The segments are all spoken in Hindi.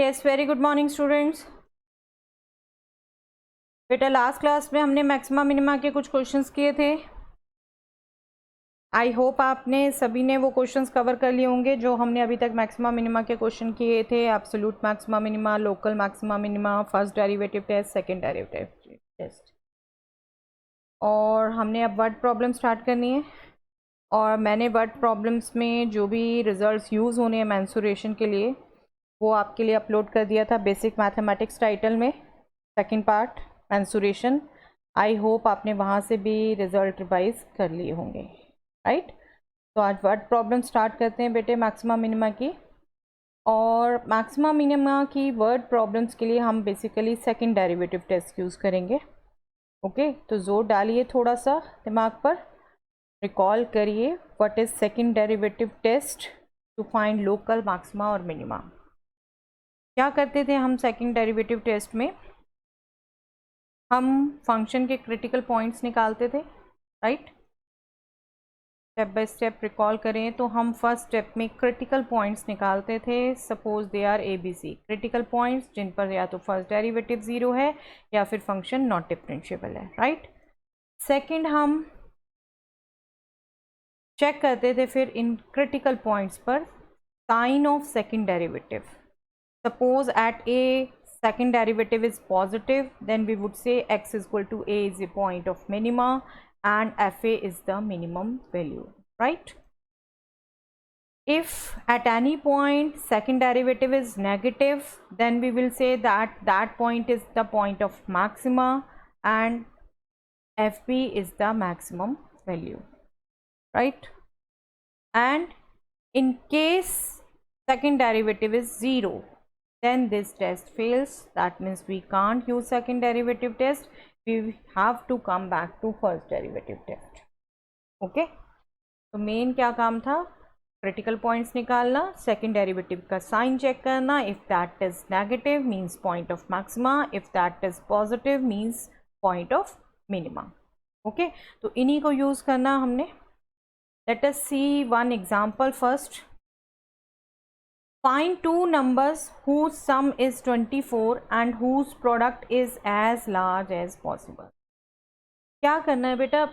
Yes, very good morning students. बेटा लास्ट क्लास में हमने मैक्सिमा मिनिमा के कुछ क्वेश्चंस किए थे। आई होप आपने सभी ने वो क्वेश्चंस कवर कर लिए होंगे जो हमने अभी तक मैक्सिमा मिनिमा के क्वेश्चन किए थे। Absolute maxima minima, local maxima minima, first derivative test, second derivative test. और हमने अब वर्ड प्रॉब्लम स्टार्ट करनी है। और मैंने वर्ड प्रॉब्लम्स में जो भी रिजल्ट्स यूज़ होने हैं मेंसुरेशन के लिए वो आपके लिए अपलोड कर दिया था बेसिक मैथमेटिक्स टाइटल में, second part mensuration. I hope आपने वहाँ से भी रिजल्ट रिवाइज कर लिए होंगे, राइट। तो आज वर्ड प्रॉब्लम स्टार्ट करते हैं बेटे मैक्सिमा मिनिमा की। और मैक्सिमा मिनिमा की वर्ड प्रॉब्लम्स के लिए हम basically second derivative test use करेंगे। ओके, तो जोर डालिए थोड़ा सा दिमाग पर, रिकॉल करिए what is second derivative test to find local maxima और मिनिमा। क्या करते थे हम सेकंड डेरिवेटिव टेस्ट में? हम फंक्शन के क्रिटिकल पॉइंट्स निकालते थे, right. Step by step recall करें तो हम फर्स्ट स्टेप में क्रिटिकल पॉइंट्स निकालते थे। Suppose they are ABC critical points जिन पर या तो फर्स्ट डेरिवेटिव ज़ीरो है या फिर फंक्शन नॉट डिफरेंशिएबल है, राइट। सेकंड हम चेक करते थे फिर इन क्रिटिकल पॉइंट्स पर sign of second derivative. Suppose at a second derivative is positive, then we would say x is equal to a is a point of minima and fa is the minimum value, right? If at any point second derivative is negative, then we will say that that point is the point of maxima and fb is the maximum value, right? And in case second derivative is 0, then this test fails. That means we can't use second derivative test. We have to come back to first derivative test. Okay, तो मेन क्या काम था? क्रिटिकल पॉइंट्स निकालना, सेकंड डेरिवेटिव का साइन चेक करना। If that is negative means point of maxima, if that is positive means point of minima. Okay, तो इन्हीं को यूज करना हमने। Let us see one example first. Find two numbers whose sum is 24 and whose product is as large as possible. क्या करना है बेटा?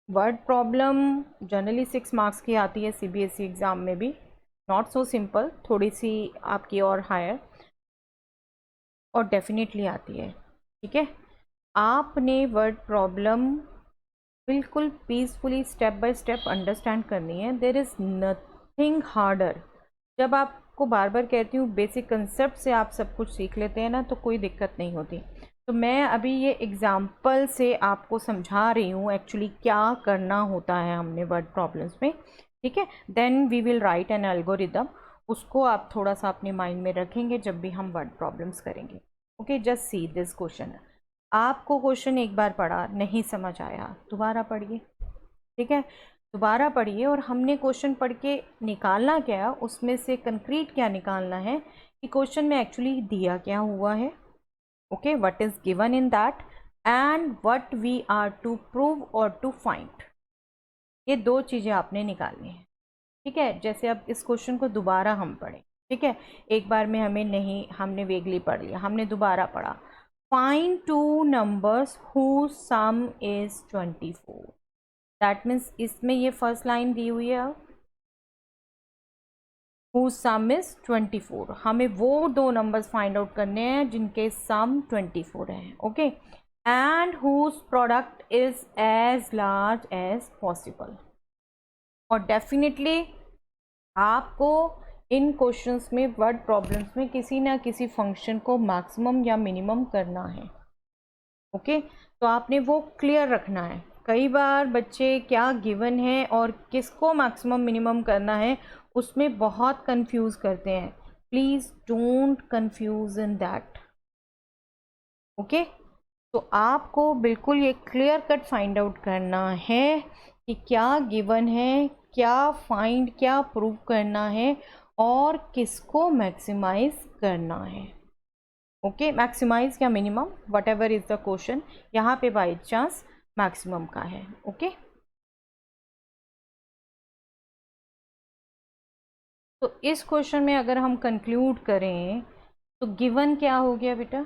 वर्ड प्रॉब्लम जनरली 6 मार्क्स की आती है CBSE एग्ज़ाम में भी, नॉट सो सिंपल, थोड़ी सी आपकी और हायर और डेफिनेटली आती है, ठीक है। आपने वर्ड प्रॉब्लम बिल्कुल peacefully step by step understand करनी है। There is nothing harder. जब आपको बार बार कहती हूँ बेसिक कंसेप्ट से आप सब कुछ सीख लेते हैं ना, तो कोई दिक्कत नहीं होती। तो मैं अभी ये एग्जांपल से आपको समझा रही हूँ एक्चुअली क्या करना होता है हमने वर्ड प्रॉब्लम्स में, ठीक है। Then we will write an algorithm, उसको आप थोड़ा सा अपने माइंड में रखेंगे जब भी हम वर्ड प्रॉब्लम्स करेंगे। Okay, just see this question. आपको क्वेश्चन एक बार पढ़ा, नहीं समझ आया, दोबारा पढ़िए, ठीक है। दोबारा पढ़िए और हमने क्वेश्चन पढ़ के निकालना क्या, उसमें से कंक्रीट क्या निकालना है कि क्वेश्चन में एक्चुअली दिया क्या हुआ है। Okay, what is given in that and what we are to prove और टू फाइंड। ये दो चीज़ें आपने निकालनी है, ठीक है। जैसे अब इस क्वेश्चन को दोबारा हम पढ़ें, ठीक है। एक बार में हमें नहीं, हमने वेगली पढ़ लिया, हमने दोबारा पढ़ा। Find two numbers whose sum is 24। That means इसमें ये फर्स्ट लाइन दी हुई है, whose sum is 24। हमें वो दो नंबर्स फाइंड आउट करने हैं जिनके सम 24 है, okay. And whose product is as large as possible. और डेफिनेटली आपको इन क्वेश्चंस में, वर्ड प्रॉब्लम्स में किसी ना किसी फंक्शन को मैक्सिमम या मिनिमम करना है, ओके। तो आपने वो क्लियर रखना है। कई बार बच्चे क्या गिवन है और किसको मैक्सिमम मिनिमम करना है उसमें बहुत कंफ्यूज करते हैं। Please don't confuse in that, okay. तो आपको बिल्कुल ये क्लियर कट फाइंड आउट करना है कि क्या गिवन है, क्या फाइंड, क्या प्रूव करना है और किसको मैक्सिमाइज करना है। ओके, मैक्सिमाइज या minimum, what ever is the question, यहाँ पे बाई चांस मैक्सिमम का है, ओके। तो इस क्वेश्चन में अगर हम कंक्लूड करें तो गिवन क्या हो गया बेटा?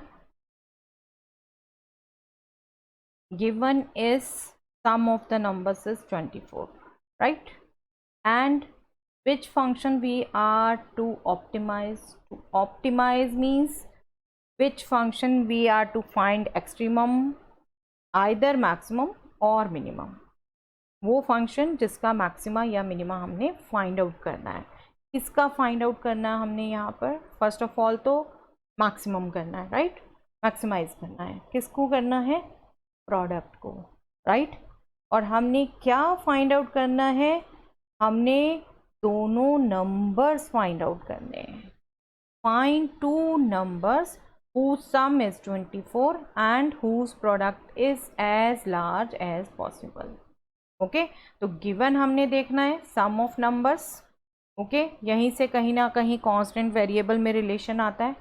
Given is sum of the numbers is 24, right? And which function we are to optimize? To optimize means which function we are to find extremum, either maximum or minimum. वो फंक्शन जिसका मैक्सिमा या मिनिमा हमने फाइंड आउट करना है. किसका फाइंड आउट करना है हमने यहाँ पर? फर्स्ट ऑफ ऑल तो मैक्सिमम करना है, राइट? मैक्सिमाइज करना है. किसको करना है? प्रोडक्ट को, राइट? और हमने क्या फाइंड आउट करना है? हमने दोनों नंबर्स फाइंड आउट करने हैं. Find two numbers whose sum is 24 and whose product is as large as possible. Okay, तो गिवन हमने देखना है सम ऑफ नंबर्स. ओके, यहीं से कहीं ना कहीं कांस्टेंट वेरिएबल में रिलेशन आता है.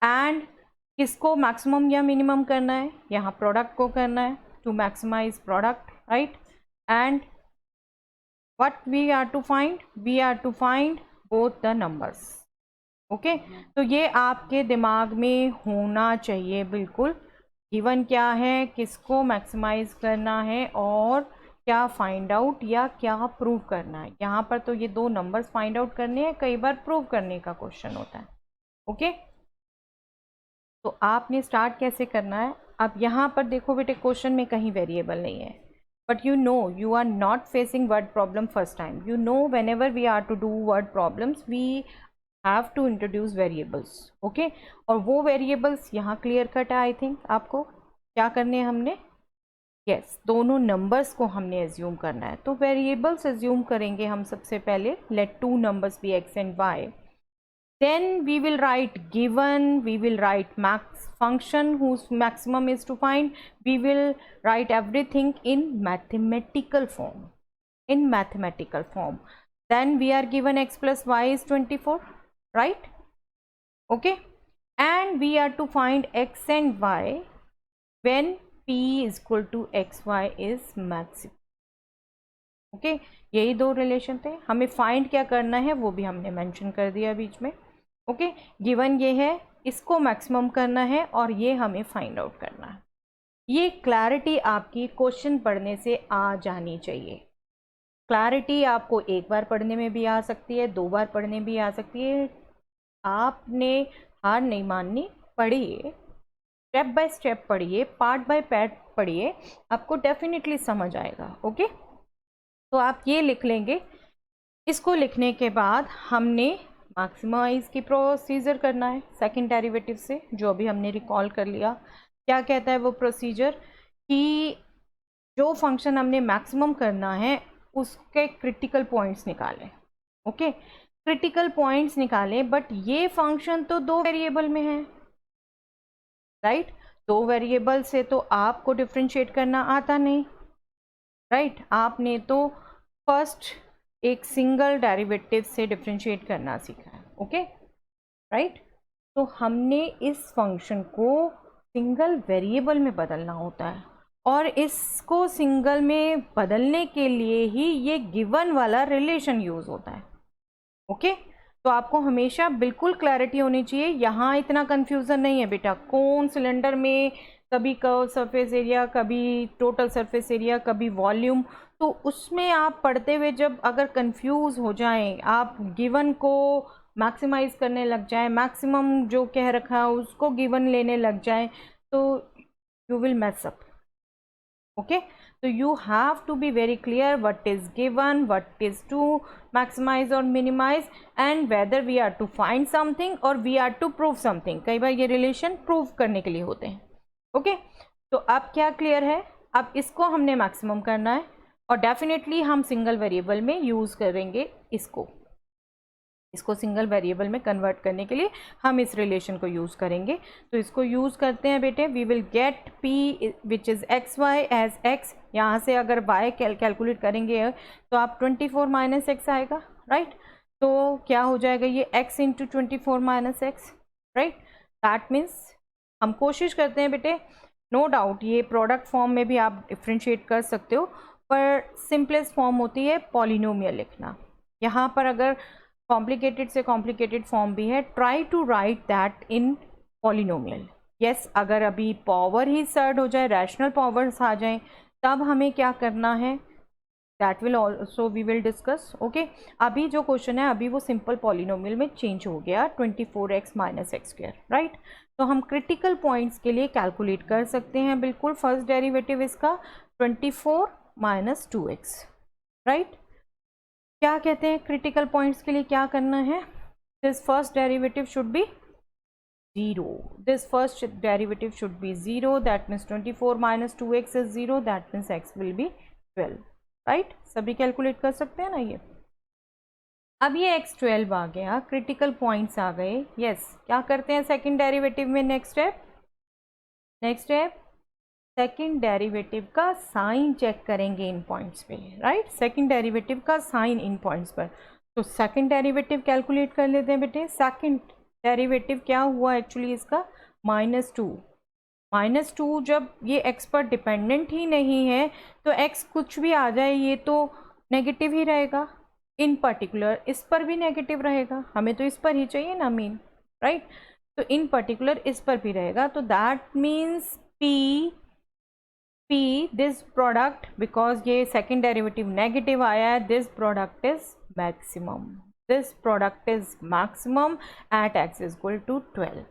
एंड किसको मैक्सिमम या मिनिमम करना है? यहाँ प्रोडक्ट को करना है, to maximize product, right? And what we are to find? We are to find both the numbers. Okay, तो ये आपके दिमाग में होना चाहिए बिल्कुल. गिवन क्या है, किसको मैक्सिमाइज करना है और क्या फाइंड आउट या क्या प्रूव करना है. यहाँ पर तो ये दो नंबर्स फाइंड आउट करने हैं, कई बार प्रूव करने का क्वेश्चन होता है. ओके, तो आपने स्टार्ट कैसे करना है? अब यहाँ पर देखो बेटे, क्वेश्चन में कहीं वेरिएबल नहीं है. But you know you are not facing word problem first time. You know whenever we are to do word problems, we have to introduce variables. Okay? और वो variables यहाँ clear cut है. I think आपको क्या करने हैं हमने? Yes, दोनों numbers को हमने assume करना है. तो variables assume करेंगे हम सबसे पहले. Let two numbers be x and y. Then we will write given, we will write max function whose maximum is to find. We will write everything in mathematical form. In mathematical form. Then we are given x plus y is 24, right? Okay. And we are to find x and y when p is equal to xy is maximum. Okay, यही दो रिलेशन थे. हमें फाइंड क्या करना है वो भी हमने मेंशन कर दिया बीच में. ओके, गिवन ये है, इसको मैक्सिमम करना है और ये हमें फाइंड आउट करना है. ये क्लैरिटी आपकी क्वेश्चन पढ़ने से आ जानी चाहिए. क्लैरिटी आपको एक बार पढ़ने में भी आ सकती है, दो बार पढ़ने भी आ सकती है. आपने हार नहीं माननी, पढ़िए, स्टेप बाय स्टेप पढ़िए, पार्ट बाय पार्ट पढ़िए, आपको डेफिनेटली समझ आएगा. ओके, तो आप ये लिख लेंगे. इसको लिखने के बाद हमने मैक्सिमाइज की प्रोसीजर करना है सेकंड डेरिवेटिव से, जो अभी हमने रिकॉल कर लिया. क्या कहता है वो प्रोसीजर? कि जो फंक्शन हमने मैक्सिमम करना है उसके क्रिटिकल पॉइंट्स निकालें. ओके, क्रिटिकल पॉइंट्स निकालें, बट ये फंक्शन तो दो वेरिएबल में है, राइट? दो वेरिएबल से तो आपको डिफ्रेंशिएट करना आता नहीं, राइट? आपने तो फर्स्ट एक सिंगल डेरिवेटिव से डिफ्रेंशिएट करना सीखा है. Okay, right? तो हमने इस फंक्शन को सिंगल वेरिएबल में बदलना होता है, और इसको सिंगल में बदलने के लिए ही ये गिवन वाला रिलेशन यूज होता है. ओके, तो आपको हमेशा बिल्कुल क्लैरिटी होनी चाहिए. यहाँ इतना कंफ्यूजन नहीं है बेटा. कौन सिलेंडर में कभी कर्व सरफेस एरिया, कभी टोटल सरफेस एरिया, कभी वॉल्यूम, तो उसमें आप पढ़ते हुए जब अगर कंफ्यूज हो जाएं, आप गिवन को मैक्सिमाइज करने लग जाएं, मैक्सिमम जो कह रखा है उसको गिवन लेने लग जाएं, तो you will mess up. Okay, so you have to be very clear what is given, what is to maximize or minimize, and whether we are to find something or we are to prove something. कई बार ये रिलेशन प्रूव करने के लिए होते हैं. ओके, तो अब क्या क्लियर है? अब इसको हमने मैक्सिमम करना है, और डेफिनेटली हम सिंगल वेरिएबल में यूज़ करेंगे इसको सिंगल वेरिएबल में कन्वर्ट करने के लिए हम इस रिलेशन को यूज़ करेंगे. तो इसको यूज़ करते हैं बेटे. We will get p which is x y as x. यहाँ से अगर y कैलकुलेट करेंगे तो आप 24 माइनस एक्स आएगा, राइट? तो क्या हो जाएगा ये x into 24 minus X, right? That means हम कोशिश करते हैं बेटे, नो डाउट ये प्रोडक्ट फॉर्म में भी आप डिफ्रेंशिएट कर सकते हो, पर सिंपलेस्ट फॉर्म होती है पॉलिनोमियल लिखना. यहाँ पर अगर कॉम्प्लिकेटेड से कॉम्प्लिकेटेड फॉर्म भी है, try to write that in polynomial. Yes, अगर अभी पावर ही सर्ड हो जाए, रैशनल पावर्स आ जाएं, तब हमें क्या करना है, that will also we will discuss. Okay, अभी जो क्वेश्चन है अभी वो सिंपल पॉलिनोमियल में चेंज हो गया 24x minus x square, right. तो हम क्रिटिकल पॉइंट्स के लिए कैलकुलेट कर सकते हैं बिल्कुल। फर्स्ट डेरिवेटिव इसका 24 माइनस 2x, राइट। क्या कहते हैं क्रिटिकल पॉइंट्स के लिए क्या करना है, this first derivative should be 0, this first derivative should be 0, that means 24 minus 2x is 0, that means x will be 12, right। सभी कैलकुलेट कर सकते हैं ना ये। अब ये x 12 आ गया, क्रिटिकल पॉइंट्स आ गए। यस, क्या करते हैं सेकंड डेरिवेटिव में, नेक्स्ट स्टेप सेकंड डेरिवेटिव का साइन चेक करेंगे इन पॉइंट्स पे, राइट। सेकंड डेरिवेटिव का साइन इन पॉइंट्स पर, तो सेकंड डेरिवेटिव कैलकुलेट कर लेते हैं बेटे। सेकंड डेरिवेटिव क्या हुआ एक्चुअली इसका, -2 जब ये x पर डिपेंडेंट ही नहीं है तो x कुछ भी आ जाए ये तो नेगेटिव ही रहेगा। इन पर्टिकुलर इस पर भी नेगेटिव रहेगा, हमें तो इस पर ही चाहिए ना मीन, राइट। तो इन पर्टिकुलर इस पर भी रहेगा, तो that means P this product, because ये सेकेंड डेरिवेटिव नेगेटिव आया है, this product is maximum, this product is maximum at x is equal to 12,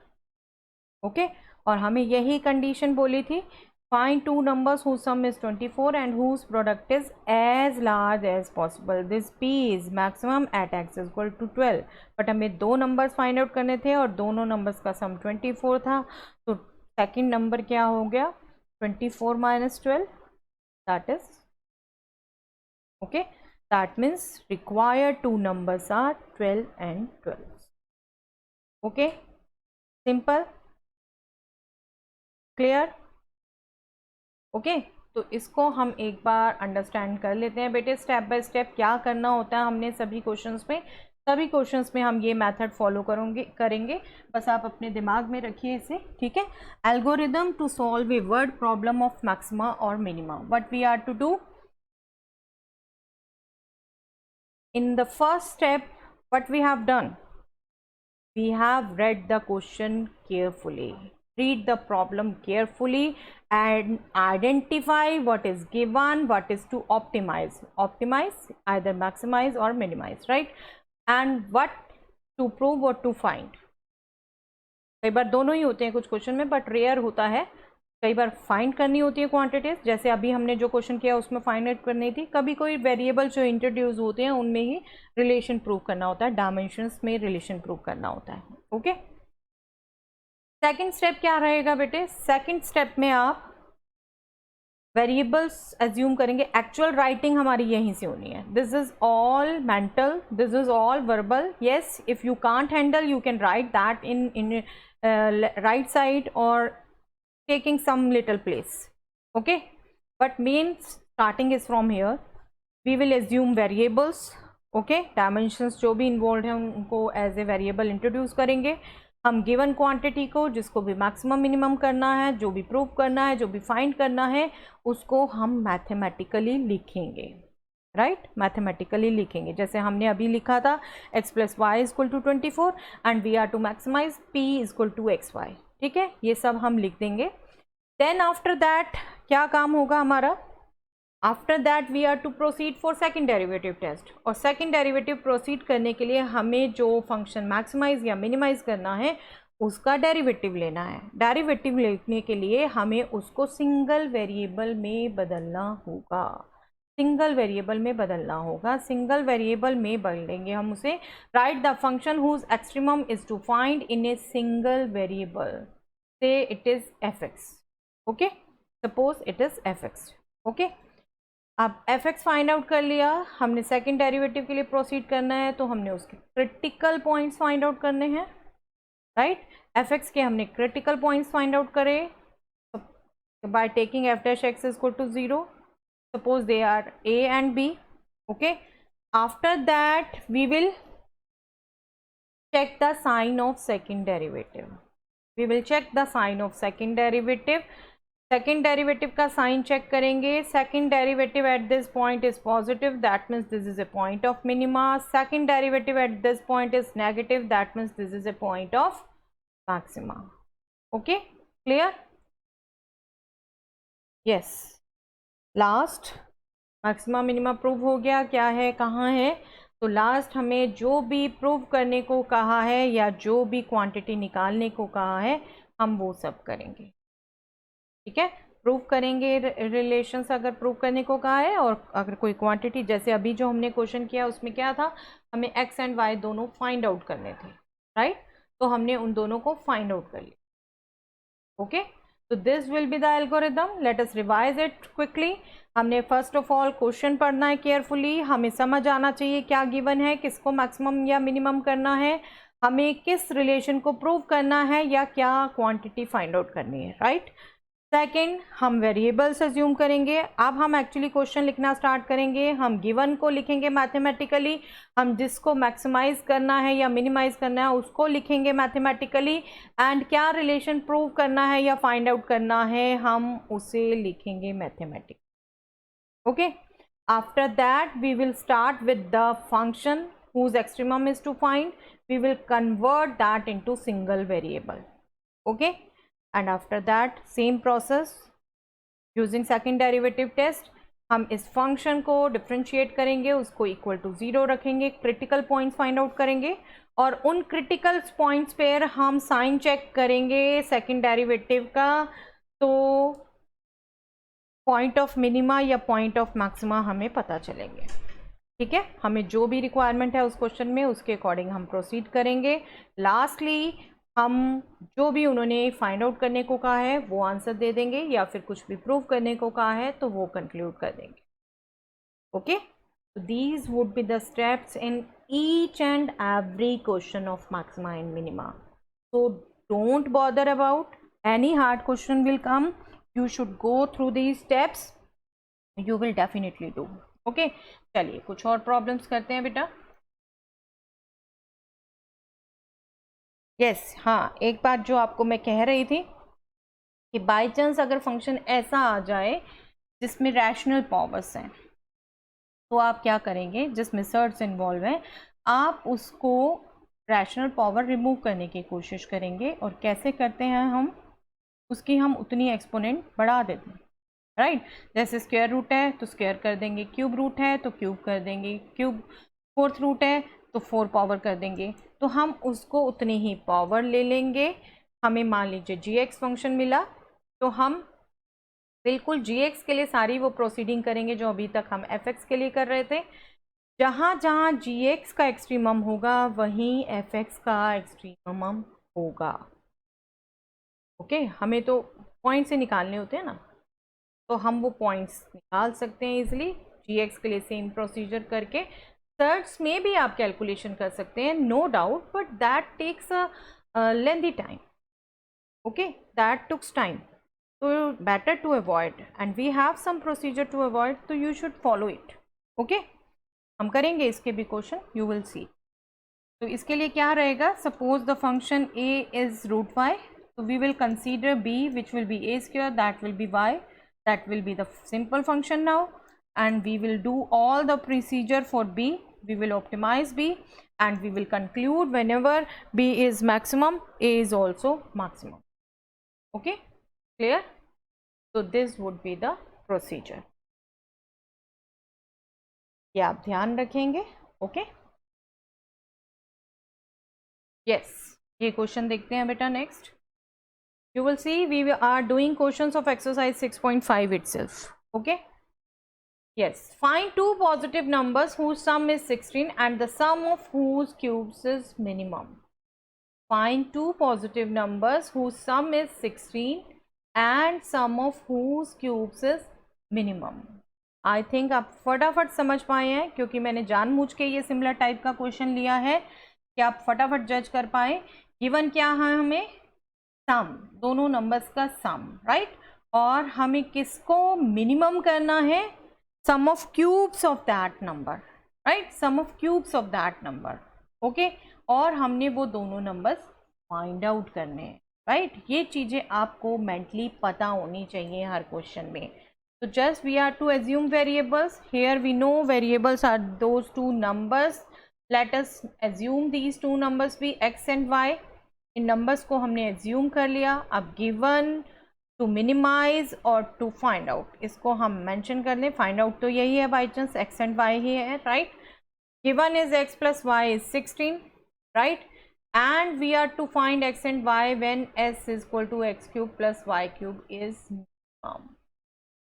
okay. और हमें यही कंडीशन बोली थी, find two numbers whose sum is 24 and whose product is as large as possible, this p is maximum at x is equal to 12, but हमें दो नंबर्स फाइंड आउट करने थे और दोनों नंबर्स का सम 24 था, तो सेकंड नंबर क्या हो गया 24 minus 12, that is okay. That means required two numbers are 12 and 12. Okay, simple, clear? Okay, तो इसको हम एक बार अंडरस्टैंड कर लेते हैं बेटे, स्टेप बाय स्टेप क्या करना होता है हमने सभी क्वेश्चंस में हम ये मेथड फॉलो करेंगे, बस आप अपने दिमाग में रखिए इसे, ठीक है। Algorithm to solve a word problem of maxima और minima, what we are to do. In the first step, what we have done, we have read the question carefully, read the problem carefully and identify what is given, what is to optimize, either maximize or minimize, right, and what to prove or to find। कई बार दोनों ही होते हैं कुछ क्वेश्चन में, बट रेयर होता है, कई बार फाइंड करनी होती है क्वांटिटीज, जैसे अभी हमने जो क्वेश्चन किया उसमें फाइंड आउट करनी थी। कभी कोई वेरिएबल जो इंट्रोड्यूस होते हैं उनमें ही रिलेशन प्रूव करना होता है, डायमेंशंस में रिलेशन प्रूव करना होता है, ओके। सेकंड स्टेप क्या रहेगा बेटे, सेकंड स्टेप में आप वेरिएबल्स एज्यूम करेंगे, एक्चुअल राइटिंग हमारी यहीं से होनी है, this is all mental, this is all verbal. Yes, if you can't handle you can write that in right side or taking some little place, okay, but main starting is from here। we will assume variables, okay, dimensions जो भी involved हैं उनको as a variable introduce करेंगे हम। given quantity को, जिसको भी maximum minimum करना है, जो भी prove करना है, जो भी find करना है, उसको हम mathematically लिखेंगे, राइट, मैथमेटिकली लिखेंगे, जैसे हमने अभी लिखा था x plus y is equal to 24 and we are to maximize p is equal to x y, ठीक है, ये सब हम लिख देंगे। देन आफ्टर दैट क्या काम होगा हमारा, after that we are to proceed for second derivative test, और सेकंड डेरिवेटिव प्रोसीड करने के लिए हमें जो फंक्शन मैक्सिमाइज या मिनिमाइज करना है उसका डेरिवेटिव लेना है। डेरिवेटिव लेने के लिए हमें उसको सिंगल वेरिएबल में बदलना होगा, सिंगल वेरिएबल में बदलेंगे हम उसे। Write the function whose extremum is to find in a single variable, say it is F X, okay, suppose it is F X, okay. अब एफ एक्स फाइंड आउट कर लिया हमने, सेकेंड डेरिवेटिव के लिए प्रोसीड करना है तो हमने उसके क्रिटिकल पॉइंट्स फाइंड आउट करने हैं, राइट। एफ एक्स के हमने क्रिटिकल पॉइंट्स फाइंड आउट करे by taking f dash x is equal to 0, suppose they are a and b, okay। after that we will check the sign of second derivative, second derivative का साइन चेक करेंगे। second derivative at this point is positive, that means this is a point of minima, second derivative at this point is negative, that means this is a point of maxima, okay clear? Yes, last maxima minima prove हो गया, क्या है कहाँ है। तो लास्ट हमें जो भी प्रूव करने को कहा है या जो भी क्वांटिटी निकालने को कहा है हम वो सब करेंगे, ठीक है। प्रूव करेंगे रिलेशंस अगर प्रूव करने को कहा है, और अगर कोई क्वांटिटी, जैसे अभी जो हमने क्वेश्चन किया उसमें क्या था, हमें एक्स एंड वाई दोनों फाइंड आउट करने थे, राइट। तो हमने उन दोनों को फाइंड आउट कर लिया, ओके। तो this will be the algorithm, let us revise it quickly. हमने फर्स्ट ऑफ ऑल क्वेश्चन पढ़ना है केयरफुली, हमें समझ आना चाहिए क्या गिवन है, किसको मैक्सिमम या मिनिमम करना है, हमें किस रिलेशन को प्रूव करना है, या क्या क्वांटिटी फाइंड आउट करनी है, राइट। सेकेंड, हम वेरिएबल्स अज्यूम करेंगे। अब हम एक्चुअली क्वेश्चन लिखना स्टार्ट करेंगे, हम गिवन को लिखेंगे मैथमेटिकली, हम जिसको मैक्सिमाइज करना है या मिनिमाइज करना है उसको लिखेंगे मैथमेटिकली, एंड क्या रिलेशन प्रूव करना है या फाइंड आउट करना है हम उसे लिखेंगे mathematically, okay. After that we will start with the function whose extremum is to find, we will convert that into single variable, okay, and after that same process using second derivative test, हम इस फंक्शन को डिफ्रेंशिएट करेंगे, उसको इक्वल टू 0 रखेंगे, क्रिटिकल पॉइंट्स फाइंड आउट करेंगे, और उन क्रिटिकल पॉइंट्स पर हम साइन चेक करेंगे सेकंड डेरिवेटिव का, तो पॉइंट ऑफ मिनिमा या पॉइंट ऑफ मैक्सिमा हमें पता चलेंगे, ठीक है। हमें जो भी रिक्वायरमेंट है उस क्वेश्चन में उसके अकॉर्डिंग हम प्रोसीड करेंगे। लास्टली हम जो भी उन्होंने फाइंड आउट करने को कहा है वो आंसर दे देंगे, या फिर कुछ भी प्रूव करने को कहा है तो वो कंक्लूड कर देंगे, ओके। तो these would be the steps in each and every question of maxima and minima. So don't bother about any hard question will come, you should go through these steps, you will definitely do, okay. चलिए कुछ और प्रॉब्लम्स करते हैं बेटा। यस, हाँ, एक बात जो आपको मैं कह रही थी कि बाय चांस अगर फंक्शन ऐसा आ जाए जिसमें रैशनल पावर्स हैं, तो आप क्या करेंगे, जिस मेथड्स इन्वॉल्व हैं आप उसको रैशनल पावर रिमूव करने की कोशिश करेंगे, और कैसे करते हैं हम उसकी हम उतनी एक्सपोनेंट बढ़ा देते हैं, राइट। जैसे स्क्वायर रूट है तो स्क्वायर कर देंगे, क्यूब रूट है तो क्यूब कर देंगे, क्यूब फोर्थ रूट है तो 4 पावर कर देंगे, तो हम उसको उतनी ही पावर ले लेंगे। हमें मान लीजिए gx फंक्शन मिला, तो हम बिल्कुल gx के लिए सारी वो प्रोसीडिंग करेंगे जो अभी तक हम fx के लिए कर रहे थे। जहाँ जहाँ gx का एक्सट्रीमम होगा वहीं fx का एक्सट्रीमम होगा, ओके। हमें तो पॉइंट से निकालने होते हैं ना, तो हम वो पॉइंट्स निकाल सकते हैं इजीली gx के लिए सेम प्रोसीजर करके। सर्ट्स में भी आप कैलकुलेशन कर सकते हैं, no doubt, but that takes a lengthy time, okay, that tooks time, तो better to avoid, and we have some procedure to avoid, तो you should follow it, okay. हम करेंगे इसके भी क्वेश्चन, यू विल सी। तो इसके लिए क्या रहेगा, suppose the function a is root y, so we will consider b which will be a square, that will be y, that will be the simple function now, and we will do all the procedure for b, we will optimize b, and we will conclude whenever b is maximum, a is also maximum, okay, clear? So this would be the procedure, ये आप ध्यान रखेंगे, ओके। yes, ये क्वेश्चन देखते हैं बेटा next. You will see we are doing questions of exercise 6.5 itself, okay. Yes, find two positive numbers whose sum is 16 and the sum of whose cubes is minimum. Find two positive numbers whose sum is 16 and sum of whose cubes is minimum. I think आप फटाफट समझ पाए हैं, क्योंकि मैंने जानबूझ के ये सिमिलर टाइप का क्वेश्चन लिया है कि आप फटाफट जज कर पाए। गिवन क्या है हमें, सम, दोनों नंबर्स का सम, राइट, और हमें किसको मिनिमम करना है, sum of cubes of that number, right, sum of cubes of that number, okay. और हमने वो दोनों नंबर्स फाइंड आउट करने हैं, राइट। ये चीज़ें आपको मेंटली पता होनी चाहिए हर क्वेश्चन में। तो just we are to assume variables, here we know variables are those two numbers, let us assume these two numbers be x and y. In numbers को हमने एज्यूम कर लिया. अब गिवन, टू मिनिमाइज और टू फाइंड आउट, इसको हम मेंशन कर लें. फाइंड आउट तो यही है by chance, X and Y ही है, right. Given is x plus y is 16, right, and we are to find x and y when s is equal to x cube plus y cube is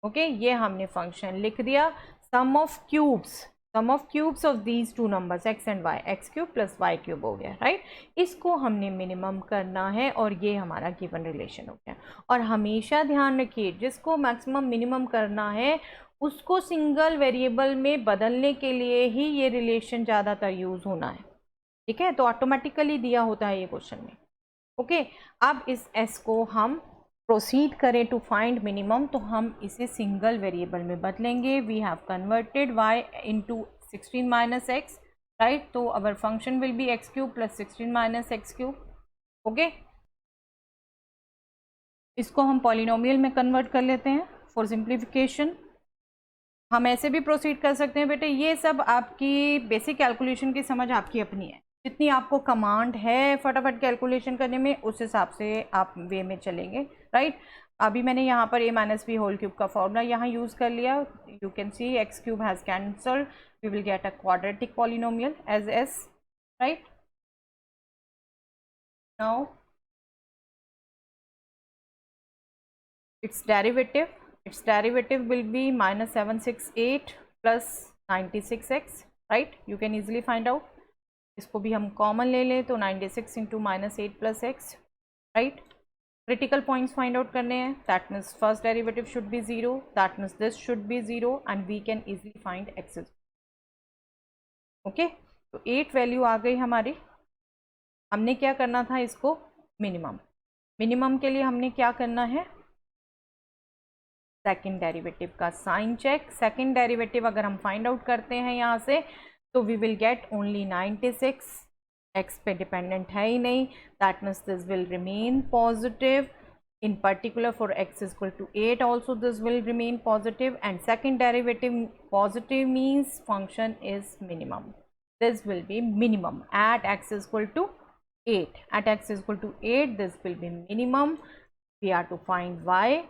okay. ये हमने फंक्शन लिख दिया. Sum of cubes of these two numbers x and y, x cube plus y cube हो गया, राइट. इसको हमने मिनिमम करना है और ये हमारा गिवन रिलेशन हो गया. और हमेशा ध्यान रखिए, जिसको मैक्सिमम मिनिमम करना है उसको सिंगल वेरिएबल में बदलने के लिए ही ये रिलेशन ज़्यादातर यूज़ होना है, ठीक है. तो ऑटोमेटिकली दिया होता है ये क्वेश्चन में, ओके. अब इस s को हम प्रोसीड करें टू फाइंड मिनिमम, तो हम इसे सिंगल वेरिएबल में बदलेंगे. We have converted y into 16 minus X, right. तो our function will be X cube plus 16 minus X cube, okay. इसको हम पॉलिनोमियल में कन्वर्ट कर लेते हैं फॉर सिंप्लीफिकेशन. हम ऐसे भी प्रोसीड कर सकते हैं बेटे. ये सब आपकी बेसिक कैलकुलेशन की समझ आपकी अपनी है. जितनी आपको कमांड है फटाफट कैलकुलेशन करने में, उस हिसाब से आप वे में चलेंगे, राइट. अभी मैंने यहाँ पर a minus b whole cube का फॉर्मूला यहाँ यूज़ कर लिया. You can see x cube has cancelled, we will get a quadratic polynomial as s, right. Now its derivative will be minus 768 plus 96x, right. You can easily find out. इसको भी हम कॉमन ले लें तो 96 into minus 8 plus x, right. Critical points find out करने हैं. That means first derivative should be 0, that means this should be 0 and we can easily find x, okay. तो 8 वैल्यू आ गई हमारी. हमने क्या करना था, इसको मिनिमम के लिए हमने क्या करना है, सेकेंड डेरिवेटिव का साइन चेक. सेकेंड डेरिवेटिव अगर हम फाइंड आउट करते हैं यहाँ से, तो we will get only 96. X पे डिपेंडेंट है ही नहीं, that means this will remain positive. in particular for x is equal to 8 also this will remain positive, and second derivative positive means function is minimum. This will be minimum at x is equal to 8. At x is equal to 8 this will be minimum. We are to find y.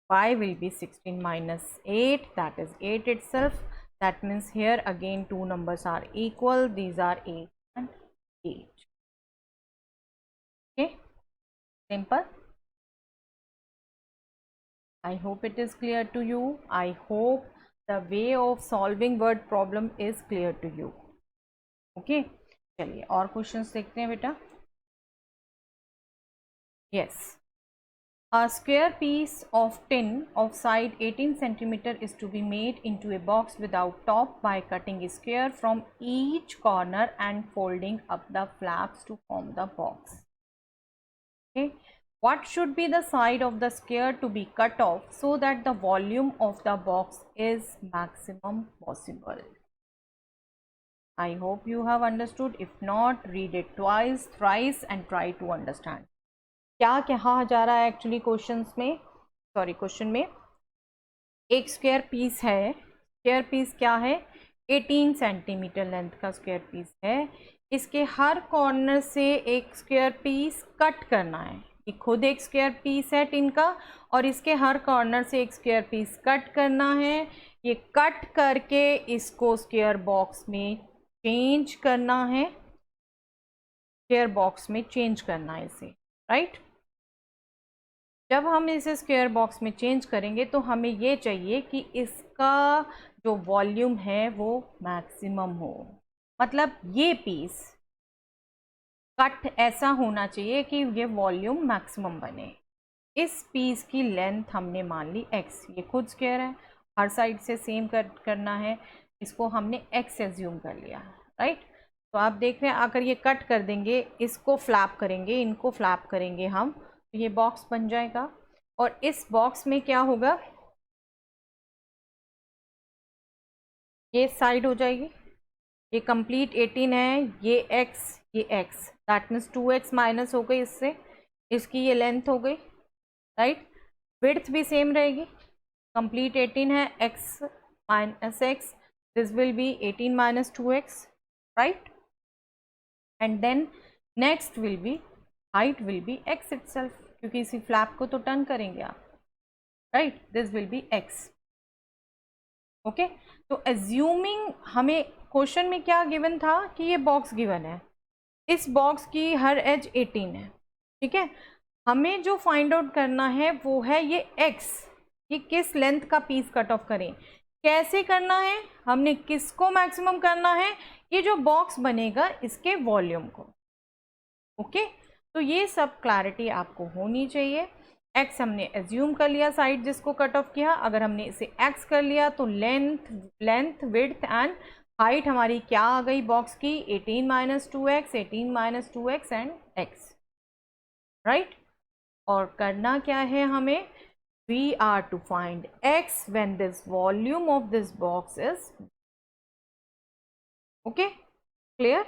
Y will be 16 minus 8, that is 8 itself. That means here again two numbers are equal. These are 8 and 8. Okay, simple. I hope it is clear to you. I hope the way of solving word problem is clear to you. Okay, चलिए और क्वेश्चंस देखते हैं बेटा. Yes. A square piece of tin of side 18 centimeter is to be made into a box without top by cutting a square from each corner and folding up the flaps to form the box. Okay. What should be the side of the square to be cut off so that the volume of the box is maximum possible? I hope you have understood. If not, read it twice, thrice and try to understand. क्या कहा जा रहा है एक्चुअली क्वेश्चन में, एक स्क्वायर पीस है. स्क्वायर पीस क्या है, 18 सेंटीमीटर लेंथ का स्क्वायर पीस है. इसके हर कॉर्नर से एक स्क्वायर पीस कट करना है. ये खुद एक स्क्वायर पीस है टिन का, और इसके हर कॉर्नर से एक स्क्वायर पीस कट करना है. ये कट करके इसको स्क्वायर बॉक्स में चेंज करना है, स्क्वायर बॉक्स में चेंज करना है इसे, राइट. जब हम इसे स्क्वायर बॉक्स में चेंज करेंगे तो हमें ये चाहिए कि इसका जो वॉल्यूम है वो मैक्सिमम हो. मतलब ये पीस कट ऐसा होना चाहिए कि ये वॉल्यूम मैक्सिमम बने. इस पीस की लेंथ हमने मान ली x. ये खुद स्क्वायर है, हर साइड से सेम कट करना है, इसको हमने x एज्यूम कर लिया, राइट. तो आप देख रहे हैं अगर ये कट कर देंगे, इसको फ्लैप करेंगे, इनको फ्लैप करेंगे हम, तो ये बॉक्स बन जाएगा. और इस बॉक्स में क्या होगा, ये साइड हो जाएगी. ये कंप्लीट 18 है, ये x, ये x, that means 2x minus हो गई इससे, इसकी ये लेंथ हो गई, राइट. विड्थ भी सेम रहेगी, कंप्लीट 18 है, x minus x, this will be 18 minus 2x, right. And then next will be height will be x itself, क्योंकि इसी फ्लैप को तो टर्न करेंगे आप, right, this will be x। Okay, तो एज्यूमिंग, हमें क्वेश्चन में क्या गिवन था कि ये बॉक्स गिवन है, इस बॉक्स की हर एज 18 है, ठीक है। हमें जो फाइंड आउट करना है वो है ये x, ये किस लेंथ का पीस कट ऑफ करें, कैसे करना है, हमने किसको मैक्सिमम करना है, ये जो बॉक्स बनेगा इसके वॉल्यूम को। ओके, तो ये सब क्लैरिटी आपको होनी चाहिए। x हमने एज्यूम कर लिया साइड जिसको कट ऑफ किया, अगर हमने इसे x कर लिया तो लेंथ विड्थ एंड हाइट हमारी क्या आ गई बॉक्स की, 18 minus 2x, 18 minus 2x and x, right. और करना क्या है हमें, we are to find x when this volume of this box is, okay, clear.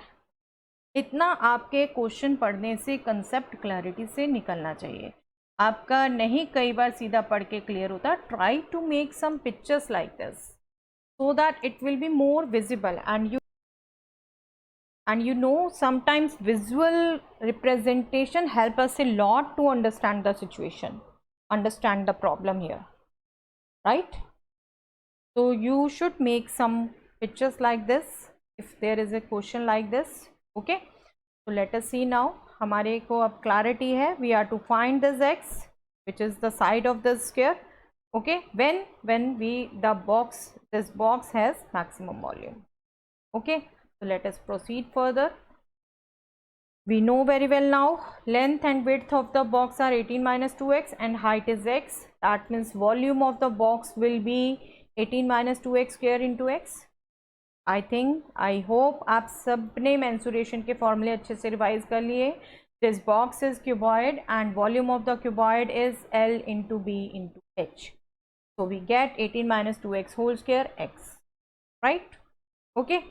इतना आपके क्वेश्चन पढ़ने से कंसेप्ट क्लैरिटी से निकलना चाहिए आपका, नहीं कई बार सीधा पढ़ के क्लियर होता। Try to make some pictures like this so that it will be more visible and you know sometimes visual representation help us a lot to understand the situation, understand the problem here, right? So you should make some pictures like this if there is a question like this, okay? So let us see now, हमारे को अब clarity है, we are to find this x which is the side of the square, okay, when this box has maximum volume, okay? So let us proceed further. We know very well now length and width of the box are 18 minus 2x and height is x, that means volume of the box will be 18 minus 2x square into x. I hope आप सबने mensuration के फॉर्मूले अच्छे से रिवाइज कर लिए। This box is cuboid and volume of the cuboid is L into B into H. So we get 18 minus 2x whole square x, right? Okay.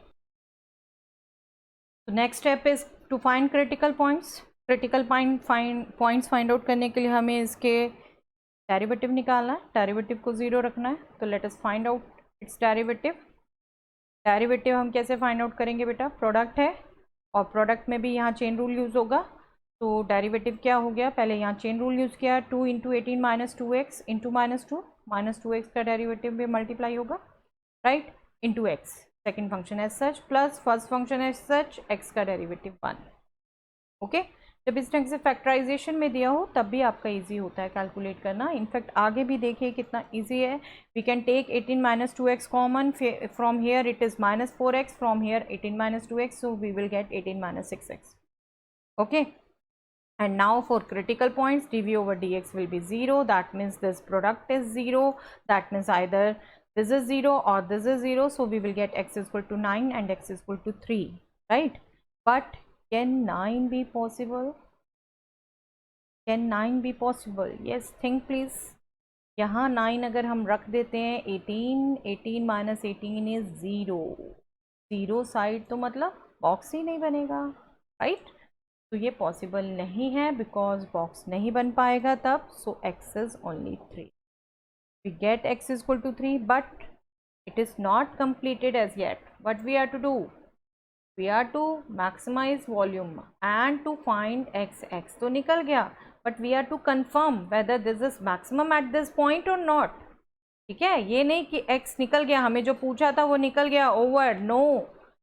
So next step is to find critical points. Critical points find out करने के लिए हमें इसके डेरिवेटिव निकालना है, डेरिवेटिव को 0 रखना है। तो let us find out it's derivative. Derivative हम कैसे फाइंड आउट करेंगे बेटा, प्रोडक्ट है और प्रोडक्ट में भी यहाँ चेन रूल यूज़ होगा। तो डेरिवेटिव क्या हो गया, पहले यहाँ चेन रूल यूज़ किया, 2 into 18 minus 2x into minus 2x का डेरिवेटिव भी मल्टीप्लाई होगा, right, into x, second function as such, plus first function as such, x का डेरिवेटिव 1, ओके। जब इस ढंग से फैक्टराइजेशन में दिया हो तब भी आपका इजी होता है कैलकुलेट करना। इनफैक्ट आगे भी देखिए कितना इजी है। We can take 18 minus 2x common, from here it is minus 4x, from here 18 minus 2x, so we will get 18 minus 6x, okay. And now for critical points, dv over dx will be 0, that means this product is 0, that means either this is 0 or this is 0, so we will get x is equal to 9 and x is equal to 3, right? But can 9 be possible? Can 9 be possible? Yes, think please. यहाँ 9 अगर हम रख देते हैं, 18 माइनस 18 इज 0, 0 साइड तो मतलब बॉक्स ही नहीं बनेगा, राइट? तो ये पॉसिबल नहीं है बिकॉज बॉक्स नहीं बन पाएगा तब। So x is only 3, we get x is equal to 3, but it is not completed as yet. What we are to do? We are to maximize volume and to find x तो निकल गया, but we are to confirm whether this is maximum at this point or not, ठीक है। ये नहीं कि x निकल गया, हमें जो पूछा था वो निकल गया, ओवर, नो।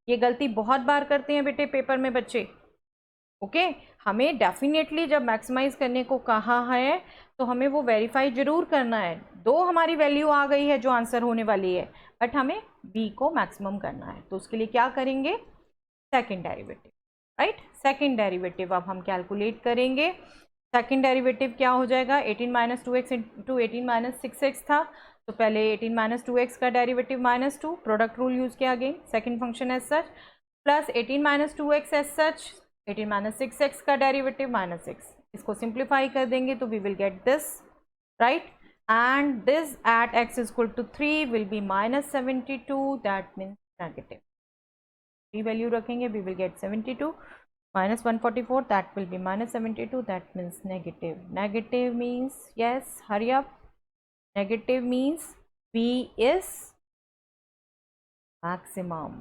ये गलती बहुत बार करते हैं बेटे पेपर में बच्चे, ओके। हमें डेफिनेटली जब मैक्सिमाइज करने को कहा है तो हमें वो वेरीफाई जरूर करना है। दो हमारी वैल्यू आ गई है जो आंसर होने वाली है, बट हमें b को मैक्सिमम करना है, तो उसके लिए क्या करेंगे, second derivative, right. Second derivative अब हम कैलकुलेट करेंगे। सेकेंड डेरिवेटिव क्या हो जाएगा, 18 minus 2x into 18 minus 6x था, तो पहले 18 माइनस 2x का डेरिवेटिव -2, प्रोडक्ट रूल यूज़ किया again, second function as such, plus 18 minus 2x as such, 18 minus 6x का डेरिवेटिव -6, इसको सिंप्लीफाई कर देंगे तो we will get this, right. And this at x is equal to 3 will be -72, that means negative. 3 value रखेंगे, we will get 72, minus 144, that will be minus 72, that means negative. Negative means, yes, hurry up, negative means p is maximum,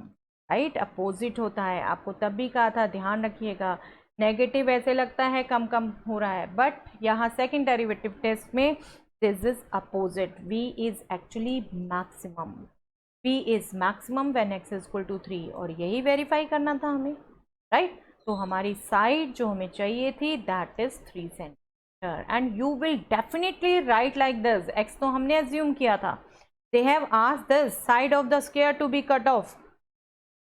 right? Opposite होता है, आपको तब भी कहा था, ध्यान रखिएगा, नेगेटिव ऐसे लगता है कम कम हो रहा है, बट यहाँ सेकंड डेरिवेटिव टेस्ट में this is opposite, v is actually maximum, v is maximum when x is equal to 3, और यही वेरीफाई करना था हमें, राइट। तो हमारी साइड जो हमें चाहिए थी that is 3 centimetre, and you will definitely write like this, x तो हमने एज्यूम किया था, they have asked this side of the square to be cut off,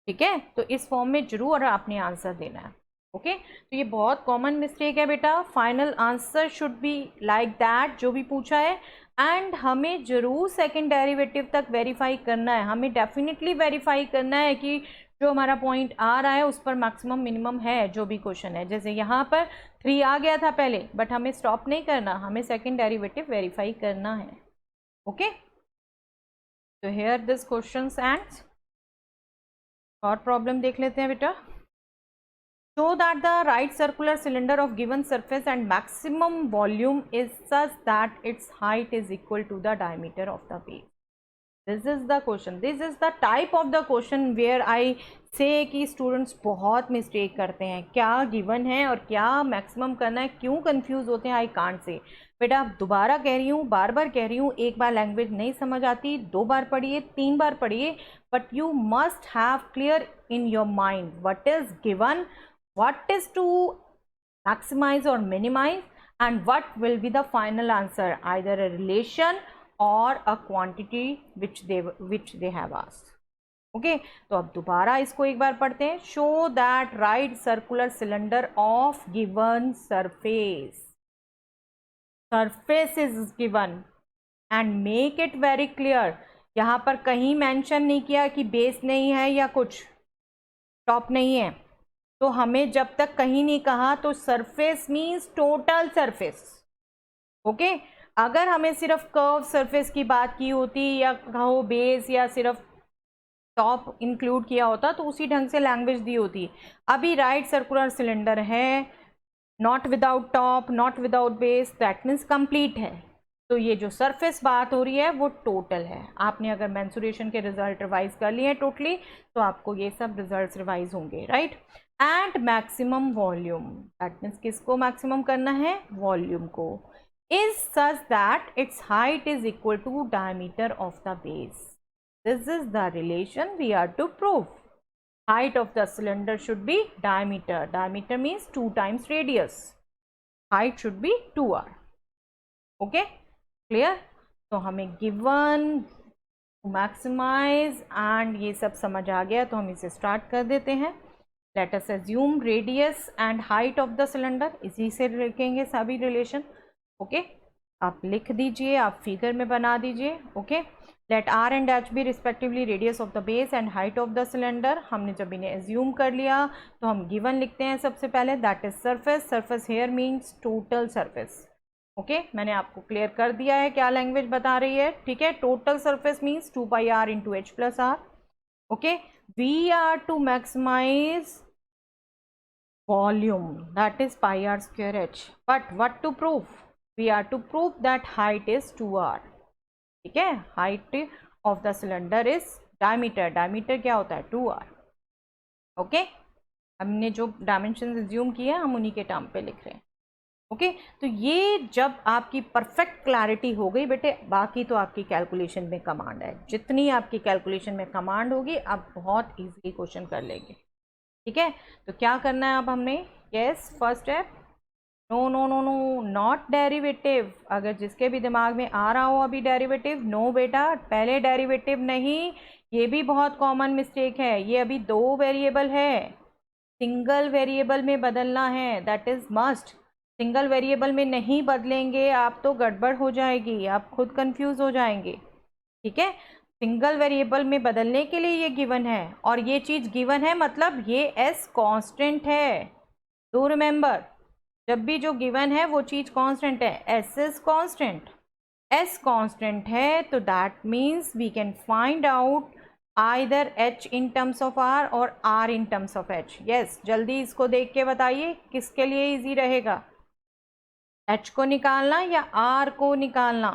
ठीक है। तो इस फॉर्म में जरूर आपने आंसर देना है, ओके। तो ये बहुत कॉमन मिस्टेक है बेटा, final answer should be like that जो भी पूछा है, एंड हमें जरूर सेकंड डेरिवेटिव तक वेरीफाई करना है, हमें डेफिनेटली वेरीफाई करना है कि जो हमारा पॉइंट आ रहा है उस पर मैक्सिमम मिनिमम है जो भी क्वेश्चन है। जैसे यहाँ पर 3 आ गया था पहले, बट हमें स्टॉप नहीं करना, हमें सेकंड डेरिवेटिव वेरीफाई करना है, ओके। तो हियर दिस क्वेश्चन एंड्स। और प्रॉब्लम देख लेते हैं बेटा। Show that the right circular cylinder of given surface and maximum volume is such that its height is equal to the diameter of the base. This is the question. This is the type of the question where I say कि students बहुत mistake करते हैं, क्या given है और क्या maximum करना है, क्यों confuse होते हैं, I can't say. बेटा दोबारा कह रही हूँ, बार बार कह रही हूँ, एक बार लैंग्वेज नहीं समझ आती 2 बार पढ़िए 3 बार पढ़िए, but you must have clear in your mind what is given, what is to maximize or minimize, and what will be the final answer, either a relation or a quantity which they have asked, okay। तो अब दोबारा इसको एक बार पढ़ते हैं। show that right circular cylinder of given surface is given and make it very clear, यहाँ पर कहीं मेंशन नहीं किया कि बेस नहीं है या कुछ टॉप नहीं है, तो हमें जब तक कहीं नहीं कहा तो surface means total surface, okay. अगर हमें सिर्फ कर्व सरफेस की बात की होती या कहो बेस या सिर्फ टॉप इंक्लूड किया होता तो उसी ढंग से लैंग्वेज दी होती। अभी राइट सर्कुलर सिलेंडर है, not without top, not without base, that means complete है। तो ये जो सरफेस बात हो रही है वो टोटल है। आपने अगर मेंसुरेशन के रिजल्ट रिवाइज कर लिए हैं टोटली तो आपको ये सब रिजल्ट्स रिवाइज होंगे, right. And maximum volume, that means किसको मैक्सिमम करना है, वॉल्यूम को, is such that its height is equal to diameter of the base. This is the relation we are to prove. Height of the cylinder should be diameter. Diameter means 2 times radius. Height should be 2r. Okay, clear? तो हमें given to maximize and ये सब समझ आ गया, तो हम इसे start कर देते हैं। Let us assume radius and height of the cylinder, इसी से लिखेंगे सभी relation. Okay, आप लिख दीजिए, आप फिगर में बना दीजिए, okay। Let R and H be respectively radius of the base and height of the cylinder. हमने जब इन्हें assume कर लिया तो हम given लिखते हैं सबसे पहले, that is surface. Surface here means total surface. Okay, मैंने आपको clear कर दिया है क्या language बता रही है, ठीक है। Total surface means 2 pi r into h plus r. Okay, we are to maximize volume, that is pi r square h. But what to prove? We are to prove that height is 2r. ठीक है, height of the cylinder is diameter, diameter क्या होता है 2r, ओके। हमने जो डायमेंशन एज्यूम किया हम उन्हीं के टर्म पे लिख रहे हैं, ओके। तो ये जब आपकी परफेक्ट क्लैरिटी हो गई बेटे, बाकी तो आपकी कैलकुलेशन में कमांड है, जितनी आपकी कैलकुलेशन में कमांड होगी आप बहुत इजीली क्वेश्चन कर लेंगे, ठीक है। तो क्या करना है अब हमने, yes first step, no no no no not derivative. अगर जिसके भी दिमाग में आ रहा हो अभी डेरिवेटिव, नो बेटा पहले डेरिवेटिव नहीं, ये भी बहुत कॉमन मिस्टेक है। ये अभी 2 वेरिएबल है, सिंगल वेरिएबल में बदलना है, that is must. Single variable में नहीं बदलेंगे आप तो गड़बड़ हो जाएगी, आप खुद कंफ्यूज हो जाएंगे, ठीक है। सिंगल वेरिएबल में बदलने के लिए ये गिवन है, और ये चीज़ गिवन है मतलब ये एस कांस्टेंट है। डू रिमेंबर, जब भी जो गिवन है वो चीज कांस्टेंट है, S is constant, S constant है, तो that means we can find out either H in terms of R और R in terms of H. Yes, जल्दी इसको देख के बताइए किसके लिए इजी रहेगा, एच को निकालना या आर को निकालना,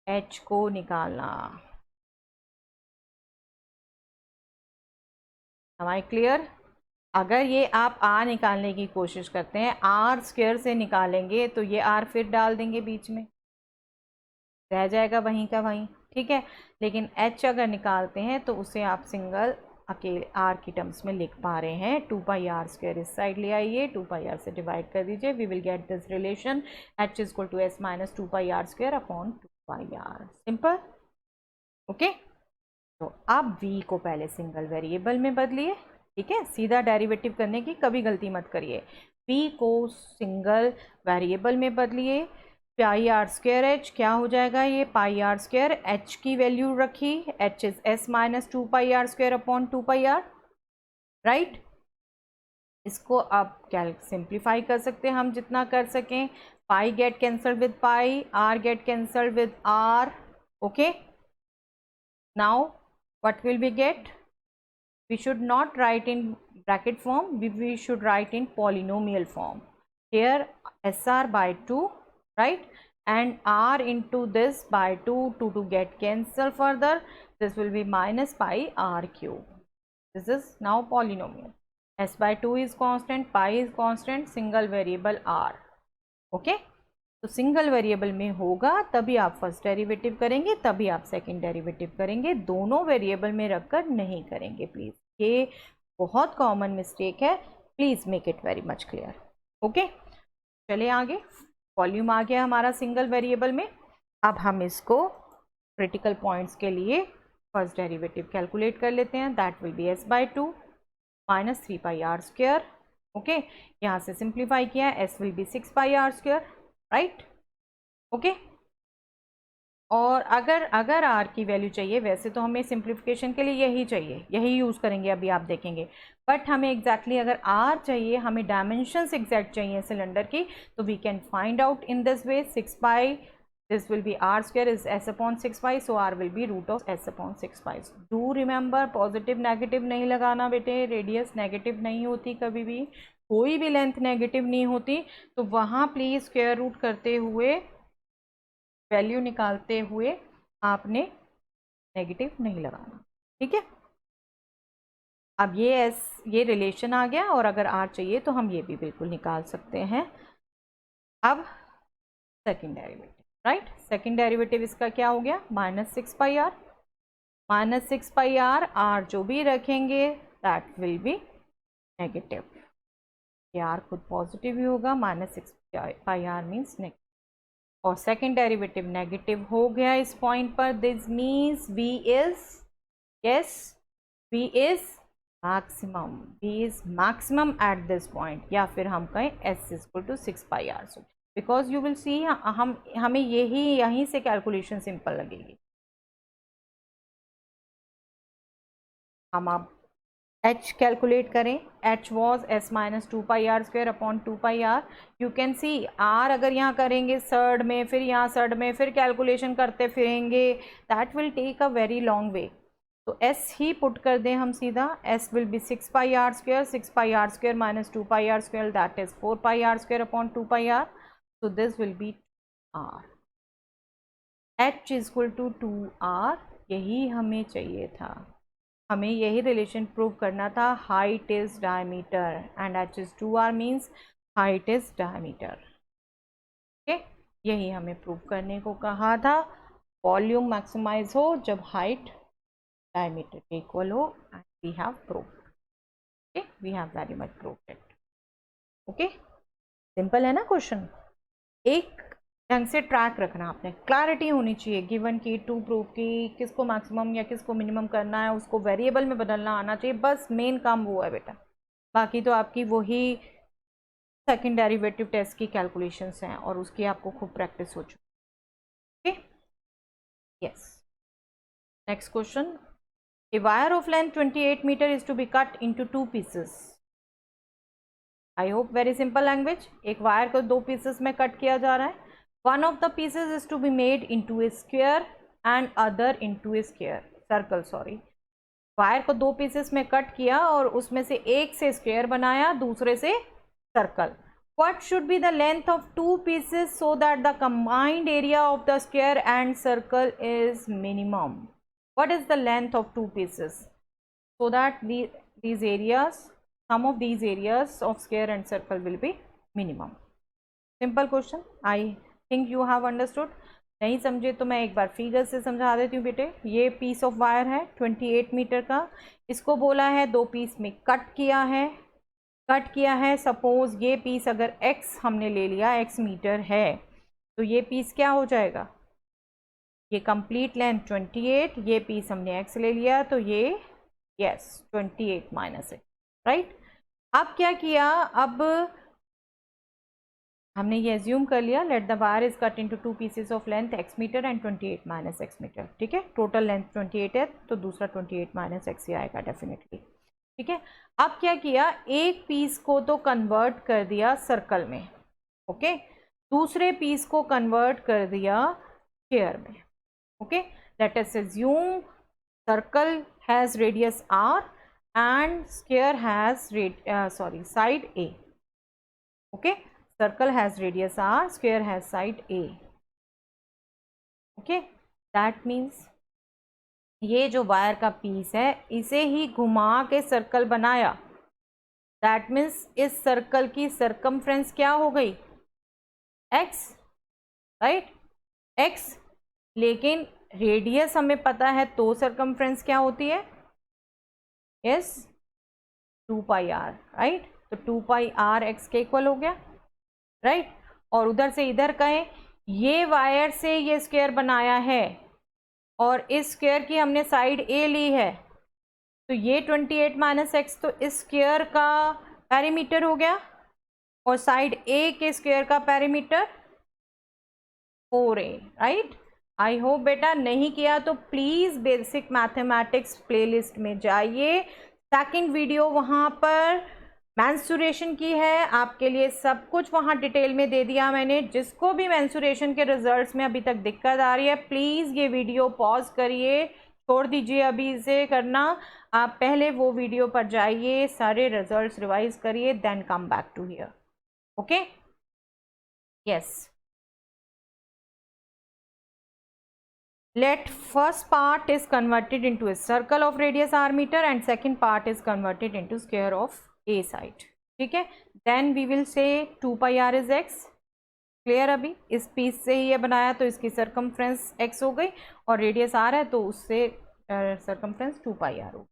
एच को निकालना। Am I clear? अगर ये आप r निकालने की कोशिश करते हैं, r स्क्वायर से निकालेंगे तो ये r फिर डाल देंगे बीच में, रह जाएगा वहीं का वहीं, ठीक है। लेकिन h अगर निकालते हैं तो उसे आप सिंगल अकेले r की टर्म्स में लिख पा रहे हैं। 2 पाई r स्क्वायर इस साइड ले आइए, 2 पाई r से डिवाइड कर दीजिए, we will get this relation h is equal to s minus 2 pi r square upon 2 pi r। Simple, okay. तो अब v को पहले सिंगल वेरिएबल में बदलिए, ठीक है। सीधा डेरिवेटिव करने की कभी गलती मत करिए। v को सिंगल वेरिएबल में बदलिए, पाई आर स्क्वायर एच क्या हो जाएगा, ये पाई आर स्क्वायर एच की वैल्यू रखी, h is s minus 2 pi are square upon 2 pi r, right. इसको आप क्या सिंप्लीफाई कर सकते हैं हम जितना कर सकें। Pi get cancelled with pi, R get cancelled with R, okay. Now what will we get, we should not write in bracket form, we should write in polynomial form. Here SR by 2, right, and R into this by 2 to get cancel further, this will be minus pi R cube. This is now polynomial. S by 2 is constant, pi is constant, single variable R, okay. तो सिंगल वेरिएबल में होगा तभी आप फर्स्ट डेरिवेटिव करेंगे, तभी आप सेकंड डेरिवेटिव करेंगे, दोनों वेरिएबल में रखकर नहीं करेंगे प्लीज़। ये बहुत कॉमन मिस्टेक है, please make it very much clear, okay. चलिए आगे, वॉल्यूम आ गया हमारा सिंगल वेरिएबल में। अब हम इसको क्रिटिकल पॉइंट्स के लिए फर्स्ट डेरिवेटिव कैलकुलेट कर लेते हैं। That will be s by 2 minus 3 pi are square, okay. यहाँ से सिंप्लीफाई किया, s will be 6 pi are square, right, okay. और अगर आर की वैल्यू चाहिए, वैसे तो हमें सिंप्लीफिकेशन के लिए यही चाहिए, यही यूज़ करेंगे अभी आप देखेंगे, बट हमें एग्जैक्टली अगर आर चाहिए, हमें डायमेंशंस एग्जैक्ट चाहिए सिलेंडर की, तो we can find out in this way. 6 pi, this will be r square is s upon 6 pi, so r will be root of s upon 6 pi. Do remember, positive negative नहीं लगाना बेटे, रेडियस नेगेटिव नहीं होती कभी भी, कोई भी लेंथ नेगेटिव नहीं होती, तो वहाँ प्लीज़ स्क्वायर रूट करते हुए, वैल्यू निकालते हुए आपने नेगेटिव नहीं लगाना, ठीक है। अब ये रिलेशन आ गया, और अगर आर चाहिए तो हम ये भी बिल्कुल निकाल सकते हैं। अब second derivative, right, second derivative इसका क्या हो गया, minus 6 pi r, minus 6 pi r, r जो भी रखेंगे दैट विल बी नेगेटिव, ये आर खुद पॉजिटिव ही होगा, minus 6 pi r means negative, और सेकेंड डेरिवेटिव नेगेटिव हो गया इस पॉइंट पर। This means v is, yes, v is maximum, v is maximum at this point, या फिर हम कहें s is equal to 6 pi r. So because you will see, हमें यहीं से कैलकुलेशन सिंपल लगेगी। हम अब h कैलकुलेट करें, h was s minus 2 pi are square upon 2 pi r. You can see r अगर यहाँ करेंगे सर्ड में, फिर यहाँ सर्ड में, फिर कैलकुलेशन करते फिरेंगे, that will take a very long way. तो s ही पुट कर दें हम सीधा, s will be 6 pi are square, 6 pi are square minus 2 pi are square, that is 4 pi are square upon 2 pi r. So this will be r, h is equal to 2r, यही हमें चाहिए था, हमें यही रिलेशन प्रूव करना था, height is diameter and H is 2r means height is diameter, okay. यही हमें प्रूव करने को कहा था। वॉल्यूम मैक्सिमाइज हो जब हाइट डायमीटर के इक्वल हो, and we have proved, okay, we have very much proved it, okay. Simple है ना क्वेश्चन, एक ढंग से ट्रैक रखना, आपने क्लैरिटी होनी चाहिए गिवन की, टू प्रूफ की, किसको मैक्सिमम या किसको मिनिमम करना है, उसको वेरिएबल में बदलना आना चाहिए, बस मेन काम वो है बेटा। बाकी तो आपकी वही सेकंड डेरिवेटिव टेस्ट की कैलकुलेशंस हैं, और उसकी आपको खूब प्रैक्टिस हो चुकी है, okay. Yes, next question, a wire of length 28 metre is to be cut into 2 pieces. I hope very simple language, एक वायर को 2 पीसेस में कट किया जा रहा है। One of the pieces is to be made into a square and other into a circle, sorry. Wire को 2 पीसेस में कट किया और उसमें से एक से स्क्वायर बनाया, दूसरे से circle. What should be the length of 2 pieces so that the combined area of the square and circle is minimum? What is the length of 2 pieces so that these areas, sum of these areas of square and circle will be minimum. Simple question. I think you have understood. नहीं समझे तो मैं एक बार फिगर से समझा देती हूँ बेटे. ये पीस ऑफ वायर है 28 मीटर का, इसको बोला है दो पीस में कट किया है. सपोज ये पीस अगर x हमने ले लिया, x मीटर है, तो ये पीस क्या हो जाएगा, ये कंप्लीट लेंथ 28, ये पीस हमने x ले लिया तो ये यस 28 माइनस है, राइट. अब क्या किया, अब हमने ये एज्यूम कर लिया let the wire is cut into two pieces of length x metre and 28 minus x metre. ठीक है, टोटल लेंथ 28 है तो दूसरा 28 माइनस x ही आएगा डेफिनेटली. ठीक है, अब क्या किया, एक पीस को तो कन्वर्ट कर दिया सर्कल में, ओके, दूसरे पीस को कन्वर्ट कर दिया स्क्वायर में. Okay, let us assume circle has radius r and square has side a. Okay, circle has radius r, square has side a. Okay, that means ये जो वायर का पीस है इसे ही घुमा के सर्कल बनाया. दैट मीन्स इस सर्कल की सरकमफ्रेंस क्या हो गई, x, राइट, x. लेकिन रेडियस हमें पता है तो सरकमफ्रेंस क्या होती है, यस 2 पाई आर, राइट. तो 2 पाई आर एक्स के इक्वल हो गया, राइट. और उधर से इधर कहें, ये वायर से ये स्क्वायर बनाया है और इस स्क्वायर की हमने साइड ए ली है, तो ये 28 माइनस एक्स तो इस स्क्वायर का पेरीमीटर हो गया और साइड ए के स्क्वायर का perimeter 4a, right. I hope बेटा नहीं किया तो प्लीज़ बेसिक मैथमेटिक्स प्लेलिस्ट में जाइए, सेकंड वीडियो वहाँ पर मेंसुरेशन की है, आपके लिए सब कुछ वहाँ डिटेल में दे दिया मैंने. जिसको भी मेंसुरेशन के रिजल्ट्स में अभी तक दिक्कत आ रही है प्लीज़ ये वीडियो पॉज करिए, छोड़ दीजिए अभी इसे करना, आप पहले वो वीडियो पर जाइए, सारे रिजल्ट्स रिवाइज करिए, then come back to here. Okay, yes. Let first part is converted into a circle of radius r meter and second part is converted into square of a side. ठीक है, then we will say 2 pi r is x. Clear. अभी इस पीस से ही ये बनाया तो इसकी सरकमफ्रेंस x हो गई और रेडियस r है तो उससे सरकमफ्रेंस 2 pi r होगी.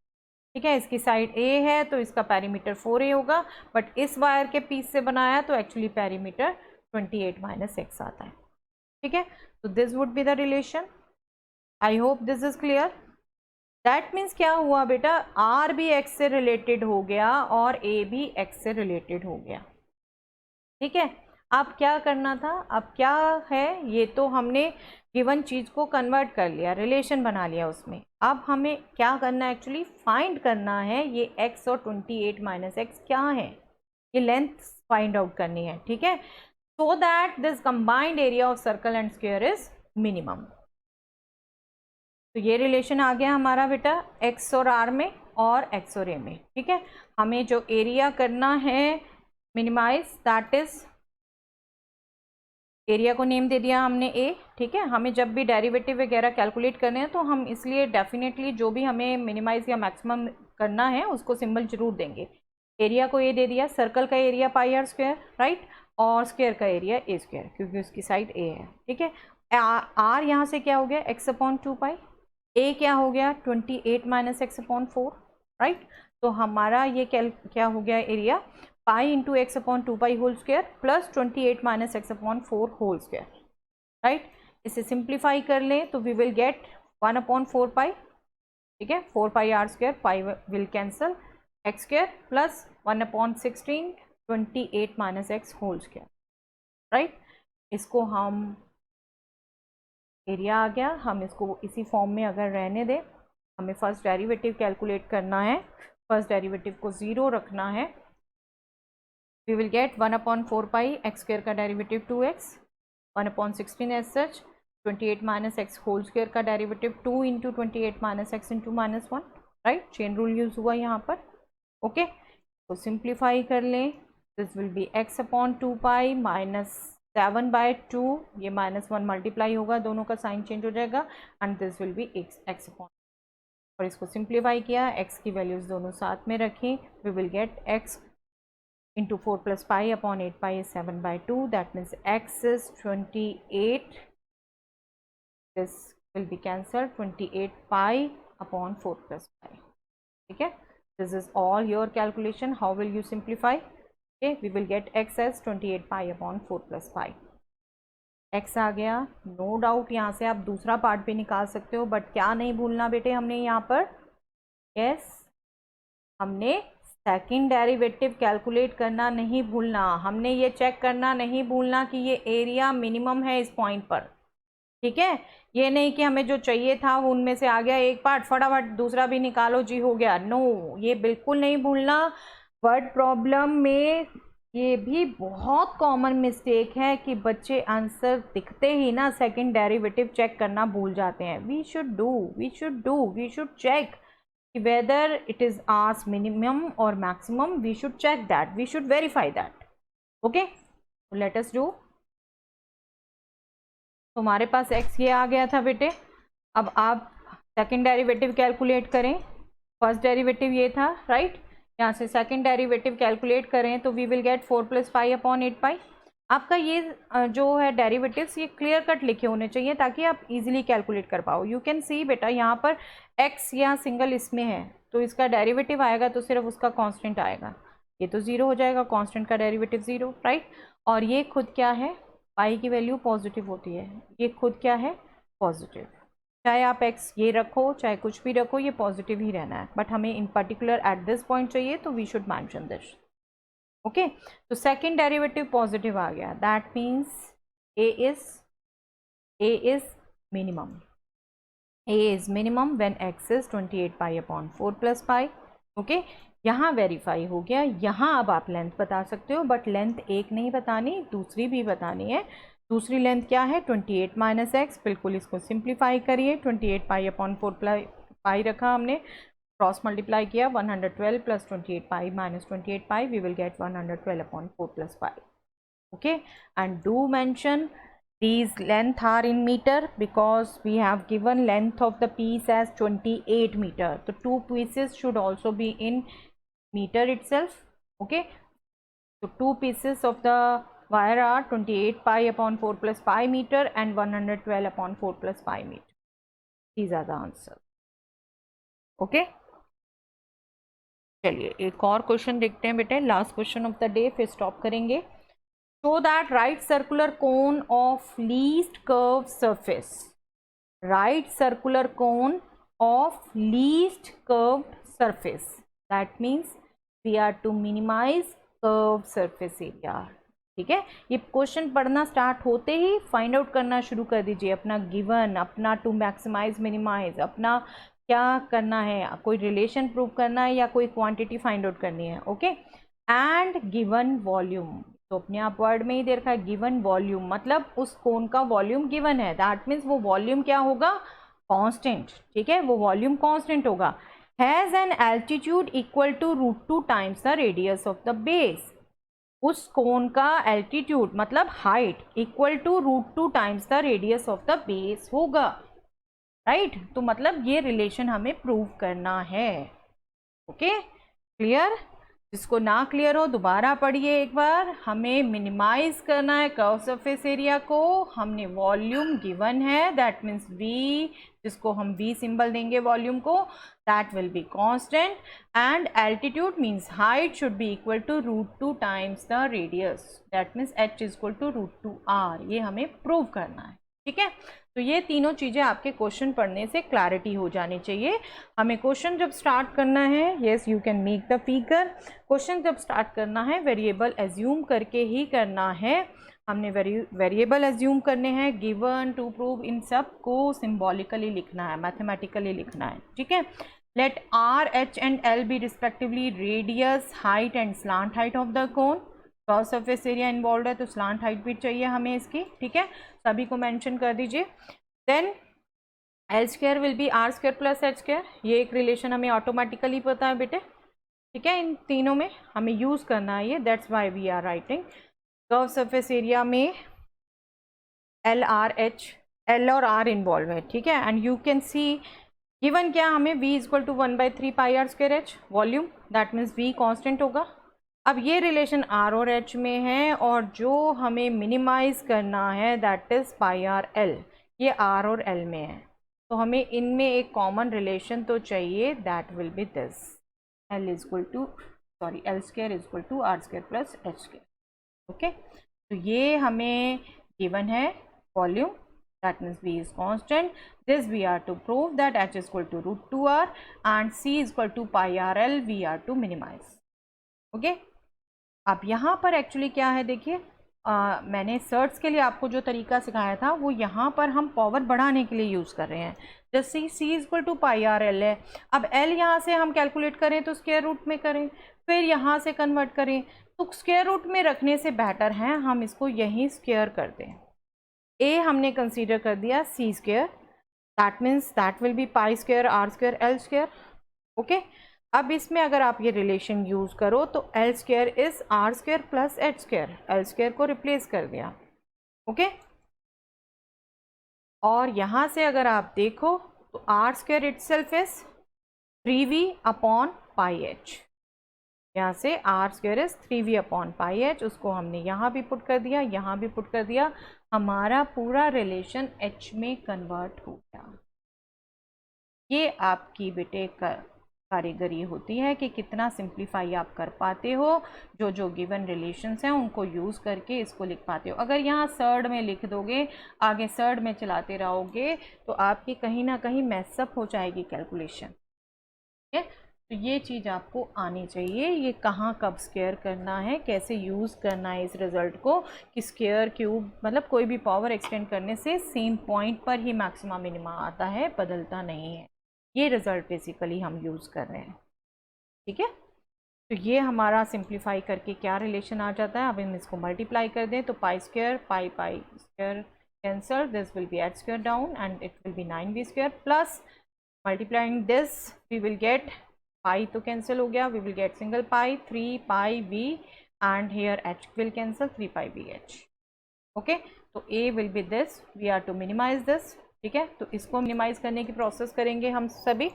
ठीक है, इसकी साइड a है तो इसका पेरीमीटर 4a होगा, बट इस वायर के पीस से बनाया तो एक्चुअली पेरीमीटर 28 माइनस x आता है. ठीक है, तो this would be the relation. I hope this is clear. That means क्या हुआ बेटा, r भी x से रिलेटेड हो गया और a भी x से रिलेटेड हो गया. ठीक है, अब क्या करना था, अब क्या है, ये तो हमने गिवन चीज़ को कन्वर्ट कर लिया, रिलेशन बना लिया उसमें. अब हमें क्या करना है, एक्चुअली फाइंड करना है ये x और 28 माइनस एक्स क्या है, ये लेंथ फाइंड आउट करनी है. ठीक है, so that this combined area of circle and square is minimum. तो ये रिलेशन आ गया हमारा बेटा x और r में और x और a में. ठीक है, हमें जो एरिया करना है मिनिमाइज, दैट इज एरिया को नेम दे दिया हमने a. ठीक है, हमें जब भी डेरिवेटिव वगैरह कैलकुलेट करने हैं तो हम इसलिए डेफिनेटली जो भी हमें मिनिमाइज या मैक्सिमम करना है उसको सिंबल जरूर देंगे. एरिया को a दे दिया, सर्कल का area pi are square, right, और स्क्वायर का एरिया a स्क्वायर क्योंकि उसकी साइड a है. ठीक है, r यहाँ से क्या हो गया x अपॉन 2 पाई, a क्या हो गया 28 माइनस एक्स अपॉन 4, राइट. तो हमारा ये क्या हो गया area, pi into X upon 2 pi whole square plus 28 minus X upon 4 whole square, right. इसे सिंप्लीफाई कर लें तो we will get 1 upon 4 pi. ठीक है, 4 pi are square, pi will cancel, X square plus 1 upon 16 28 minus X whole square, right. इसको हम एरिया आ गया, हम इसको इसी फॉर्म में अगर रहने दें, हमें फर्स्ट डेरिवेटिव कैलकुलेट करना है, फर्स्ट डेरिवेटिव को 0 रखना है. We will get 1 upon 4 pi X square का derivative 2x, 1 upon 16 as such, 28 minus X whole square का derivative 2 into 28 minus X into minus 1, right. Chain rule use हुआ यहाँ पर. ओके, तो सिंप्लीफाई कर लें, this will be x upon 2 pi minus 7/2, ये -1 मल्टीप्लाई होगा, दोनों का साइन चेंज हो जाएगा, and this will be x upon, और इसको सिंप्लीफाई किया, x की वैल्यूज़ दोनों साथ में रखें, we will get x into 4 plus pi upon 8 pi is 7/2. That means x is 28. This will be cancelled, 28 pi upon 4 plus pi. Okay, this is all your calculation. How will you simplify? Okay, we will get x as 28 pi upon 4 plus pi. x आ गया, नो डाउट यहाँ से आप दूसरा पार्ट भी निकाल सकते हो, बट क्या नहीं भूलना बेटे हमने यहाँ पर, यस हमने सेकंड डेरिवेटिव कैलकुलेट करना नहीं भूलना, हमने ये चेक करना नहीं भूलना कि ये एरिया मिनिमम है इस पॉइंट पर, ठीक है। ये नहीं कि हमें जो चाहिए था वो उनमें से आ गया एक पार्ट, फटाफट दूसरा भी निकालो जी हो गया, नो, ये बिल्कुल नहीं भूलना। वर्ड प्रॉब्लम में ये भी बहुत कॉमन मिस्टेक है कि बच्चे आंसर दिखते ही ना सेकंड डेरिवेटिव चेक करना भूल जाते हैं। We should check whether it is as minimum or maximum, we should check that, we should verify that. Okay, so let us do. तो हमारे पास x ये आ गया था बेटे, अब आप सेकंड डेरिवेटिव कैलकुलेट करें, फर्स्ट डेरिवेटिव ये था राइट, यहाँ से सेकंड डेरिवेटिव कैलकुलेट करें तो we will get 4 plus pi upon 8 pi। आपका ये जो है डेरिवेटिव्स ये क्लियर कट लिखे होने चाहिए ताकि आप इजीली कैलकुलेट कर पाओ। यू कैन सी बेटा यहाँ पर x यहाँ सिंगल इसमें है तो इसका डेरिवेटिव आएगा तो सिर्फ उसका कांस्टेंट आएगा, ये तो ज़ीरो हो जाएगा, कांस्टेंट का डेरिवेटिव ज़ीरो राइट। और ये खुद क्या है, पाई की वैल्यू पॉजिटिव होती है, ये खुद क्या है पॉजिटिव, चाहे आप x ये रखो चाहे कुछ भी रखो ये पॉजिटिव ही रहना है, बट हमें in particular at this point चाहिए तो we should mention this. Okay, तो सेकेंड डेरिवेटिव पॉजिटिव आ गया, that means a is minimum, a is minimum when x is 28 pi upon 4 plus pi। Okay, यहाँ वेरीफाई हो गया, यहाँ अब आप लेंथ बता सकते हो, बट लेंथ एक नहीं बतानी दूसरी भी बतानी है। दूसरी लेंथ क्या है 28 माइनस एक्स, बिल्कुल इसको सिंप्लीफाई करिए, 28 पाई अपॉन 4 पाई रखा हमने, क्रॉस मल्टीप्लाई किया 112 plus 28 pi minus 28 pi, we will get 112 upon 4 plus pi. Okay, and do mention these length are in meter because we have given length of the piece as 28 meter, so two pieces should also be in meter itself। Okay, so two pieces of the wire are 28 pi upon 4 plus pi meter and 112 upon 4 plus pi meter, these are the answer। Okay, चलिए एक और क्वेश्चन देखते हैं बेटे, last question of the day, फिर स्टॉप करेंगे। Show that right circular cone of least curved surface, right circular cone of least curved surface, that means we are to minimize curved surface area। ठीक है, ये क्वेश्चन पढ़ना स्टार्ट होते ही फाइंड आउट करना शुरू कर दीजिए, अपना गिवन, अपना टू मैक्सिमाइज मिनिमाइज, अपना क्या करना है, कोई रिलेशन प्रूव करना है या कोई क्वांटिटी फाइंड आउट करनी है। ओके, एंड गिवन वॉल्यूम, तो अपने आप वर्ड में ही दे रखा है गिवन वॉल्यूम, मतलब उस कोन का वॉल्यूम गिवन है, दैट मीन्स वो वॉल्यूम क्या होगा कांस्टेंट। ठीक है, वो वॉल्यूम कांस्टेंट होगा। Has an altitude equal to √2 times the radius of the base, उस कोन का एल्टीट्यूड मतलब height equal to √2 times the radius of the base होगा राइट। तो मतलब ये रिलेशन हमें प्रूव करना है। Okay, clear? जिसको ना क्लियर हो दोबारा पढ़िए एक बार। हमें मिनिमाइज करना है कर्व सरफेस एरिया को, हमने वॉल्यूम गिवन है, दैट मीन्स v, जिसको हम v सिंबल देंगे वॉल्यूम को, that will be constant, and altitude means height should be equal to √2 times the radius, that means h is equal to √2r, ये हमें प्रूव करना है। ठीक है, तो ये तीनों चीज़ें आपके क्वेश्चन पढ़ने से क्लैरिटी हो जानी चाहिए। हमें क्वेश्चन जब स्टार्ट करना है, yes you can make the figure, question जब स्टार्ट करना है वेरिएबल एज्यूम करके ही करना है। हमने वेरिएबल एज्यूम करने हैं, गिवन, टू प्रूव, इन सब को सिम्बॉलिकली लिखना है, मैथमेटिकली लिखना है। ठीक है, let r, h and l be respectively radius, height and slant height of the cone. Curve surface area involve है तो स्लांट हाइट भी चाहिए हमें इसकी। ठीक है, सभी को मेंशन कर दीजिए। Then l square will be r square plus h square, ये एक रिलेशन हमें ऑटोमेटिकली पता है बेटे। ठीक है, इन तीनों में हमें यूज़ करना है ये, that's why we are writing. Curve surface area में एल और आर इन्वॉल्व है। ठीक है, and you can see given क्या हमें v equal to 1/3 pi are square h volume, that means v constant होगा। अब ये रिलेशन r और h में है और जो हमें मिनिमाइज करना है that is pi r L, ये r और l में है, तो हमें इनमें एक कॉमन रिलेशन तो चाहिए, that will be this l equal to l square equal to r square plus h square. Okay, तो ये हमें गिवन है volume, that means v is constant. This we are to prove that h is equal to root 2r and c is equal to pi r l, we are to minimize. Okay? अब यहाँ पर एक्चुअली क्या है देखिए, मैंने सर्ट्स के लिए आपको जो तरीका सिखाया था वो यहाँ पर हम पावर बढ़ाने के लिए यूज़ कर रहे हैं। जैसे c is equal to pi r l है, अब l यहाँ से हम कैलकुलेट करें तो स्क्वायर रूट में करें, फिर यहाँ से कन्वर्ट करें, तो स्क्वायर रूट में रखने से बेटर है हम इसको यहीं स्क्वायर कर दें। a हमने कंसीडर कर दिया c square, that means that will be pi square r square l square. Okay, अब इसमें अगर आप ये रिलेशन यूज़ करो तो l square is r square plus h square, l square को रिप्लेस कर दिया। ओके, और यहाँ से अगर आप देखो तो r square itself is 3v upon pi h, यहाँ से r square is 3v upon pi h, उसको हमने यहाँ भी पुट कर दिया, यहाँ भी पुट कर दिया, हमारा पूरा रिलेशन h में कन्वर्ट हो गया। ये आपकी बेटे कारीगरी होती है कि कितना सिंप्लीफाई आप कर पाते हो, जो जो गिवन रिलेशंस हैं उनको यूज़ करके इसको लिख पाते हो। अगर यहाँ सर्ड में लिख दोगे, आगे सर्ड में चलाते रहोगे तो आपकी कहीं ना कहीं मैसअप हो जाएगी कैलकुलेशन। ठीक है, तो ये चीज़ आपको आनी चाहिए, ये कहाँ कब स्क्वायर करना है, कैसे यूज़ करना है इस रिज़ल्ट को, कि स्क्वायर क्यूब मतलब कोई भी पावर एक्सटेंड करने से सेम पॉइंट पर ही मैक्सिमा मिनिमा आता है, बदलता नहीं है। ये रिज़ल्ट बेसिकली हम यूज़ कर रहे हैं। ठीक है, तो ये हमारा सिंप्लीफाई करके क्या रिलेशन आ जाता है, अब हम इसको मल्टीप्लाई कर दें तो pi square pi pi square cancel, this will be H square down and it will be 9v square plus multiplying this we will get pi तो कैंसिल हो गया, we will get single pi 3 pi v and here h will cancel 3 pi v h। Okay, तो a will be this, we are to minimize this. ठीक है, तो इसको मिनिमाइज करने की प्रोसेस करेंगे हम सभी,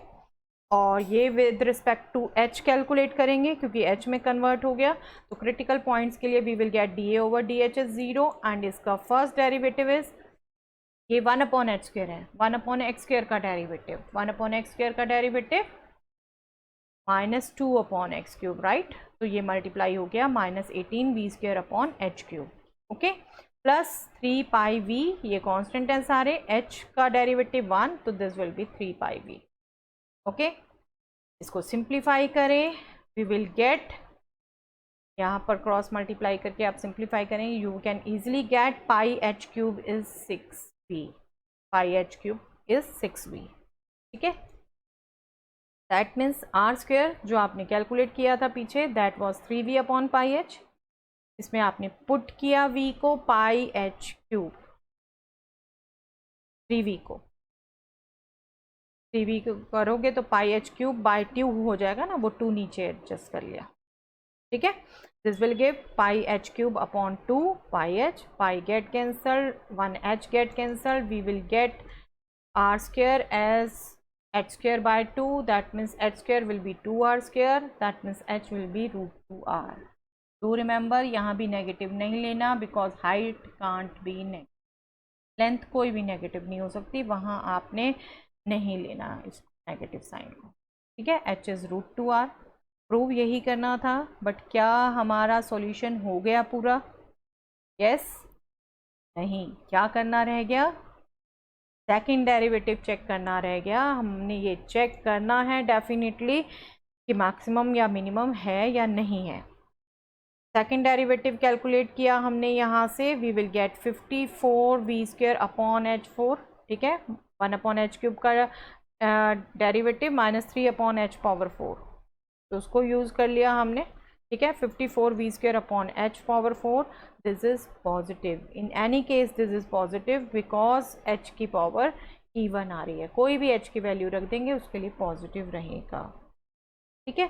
और ये with respect to h calculate करेंगे क्योंकि h में कन्वर्ट हो गया। तो क्रिटिकल पॉइंट्स के लिए we will get dA over dH is 0 and इसका फर्स्ट डेरिवेटिव इज ये 1 अपॉन एच स्क्वायर है, 1 अपॉन एक्स स्क्वायर का डेरिवेटिव, 1 अपॉन एक्स स्क्वायर का derivative minus 2 upon x cube, right. तो ये मल्टीप्लाई हो गया minus 18v square upon h cube. Okay, plus 3 pi v, ये कांस्टेंट है सारे, h का डेरिवेटिव 1 तो this will be 3 pi v। Okay, इसको सिंप्लीफाई करें, वी विल गेट, यहाँ पर क्रॉस मल्टीप्लाई करके आप सिंप्लीफाई करें, you can easily get pi h cube is 6v, pi h cube is 6v। ठीक है, दैट मीन्स आर स्क्वायर जो आपने कैलकुलेट किया था पीछे, that was 3v upon pi H, इसमें आपने पुट किया v को पाई एच क्यूब, 3v को 3v करोगे तो पाई एच क्यूब बाई 2 हो जाएगा ना, वो 2 नीचे एडजस्ट कर लिया। ठीक है, this will give pi h cube upon 2 pi h, pi get cancel, 1h get cancel, we will get r square as h square by 2, that means h square will be 2r square, that means h will be root 2r. Do remember यहाँ भी नेगेटिव नहीं लेना because height can't be negative, length कोई भी नेगेटिव नहीं हो सकती, वहाँ आपने नहीं लेना इस नेगेटिव साइन को। ठीक है, h is root 2r, prove यही करना था, बट क्या हमारा सॉल्यूशन हो गया पूरा? यस, नहीं, क्या करना रह गया? सेकेंड डेरिवेटिव चेक करना रह गया। हमने ये चेक करना है डेफिनेटली कि मैक्सिमम या मिनिमम है या नहीं है। सेकेंड डेरिवेटिव कैलकुलेट किया हमने यहाँ से, we will get 54v square upon h4। ठीक है, 1 अपॉन एच क्यूब का derivative minus 3 upon h power 4, तो उसको यूज़ कर लिया हमने। ठीक है, 54v square upon h power 4, this is positive, in any case this is positive because h की पावर इवन आ रही है, कोई भी h की वैल्यू रख देंगे उसके लिए पॉजिटिव रहेगा। ठीक है,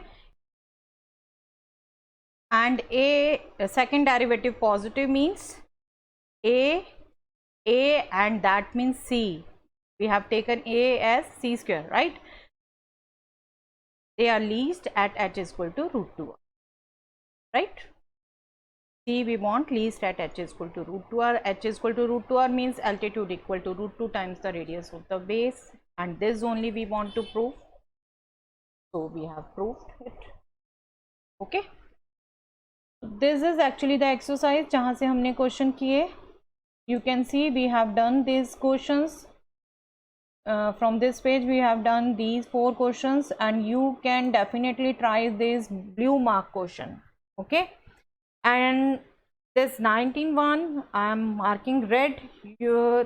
and a second derivative positive means a and that means c, we have taken a as c square, right? they are least at h is equal to root 2r, right? See, we want least at h is equal to root 2r. H is equal to root 2r means altitude equal to root 2 times the radius of the base, and this only we want to prove. So we have proved it. Okay. This is actually the exercise जहाँ से हमने question किए. You can see we have done these questions. From this page we have done these 4 questions, and you can definitely try this blue mark question. Okay. And this 19 one I am marking red.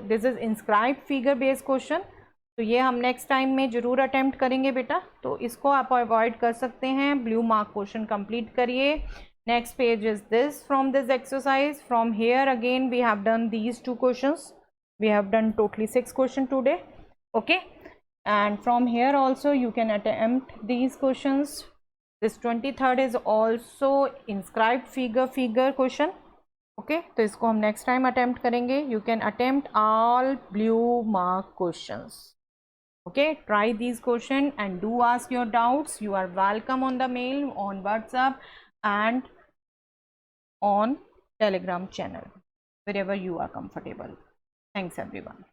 This is inscribed figure based question. तो ये हम नेक्स्ट टाइम में ज़रूर अटेम्प्ट करेंगे बेटा, तो इसको आप अवॉइड कर सकते हैं. ब्लू मार्क क्वेश्चन कंप्लीट करिए. Next page is this from this exercise. From here again we have done these 2 questions. We have done totally 6 questions today. Okay, and from here also you can attempt these questions. This 23rd is also inscribed figure question. Okay, तो इसको हम next time attempt करेंगे. You can attempt all blue mark questions. Okay, try these questions and do ask your doubts. You are welcome on the mail, on WhatsApp, and on Telegram channel, wherever you are comfortable. Thanks everyone.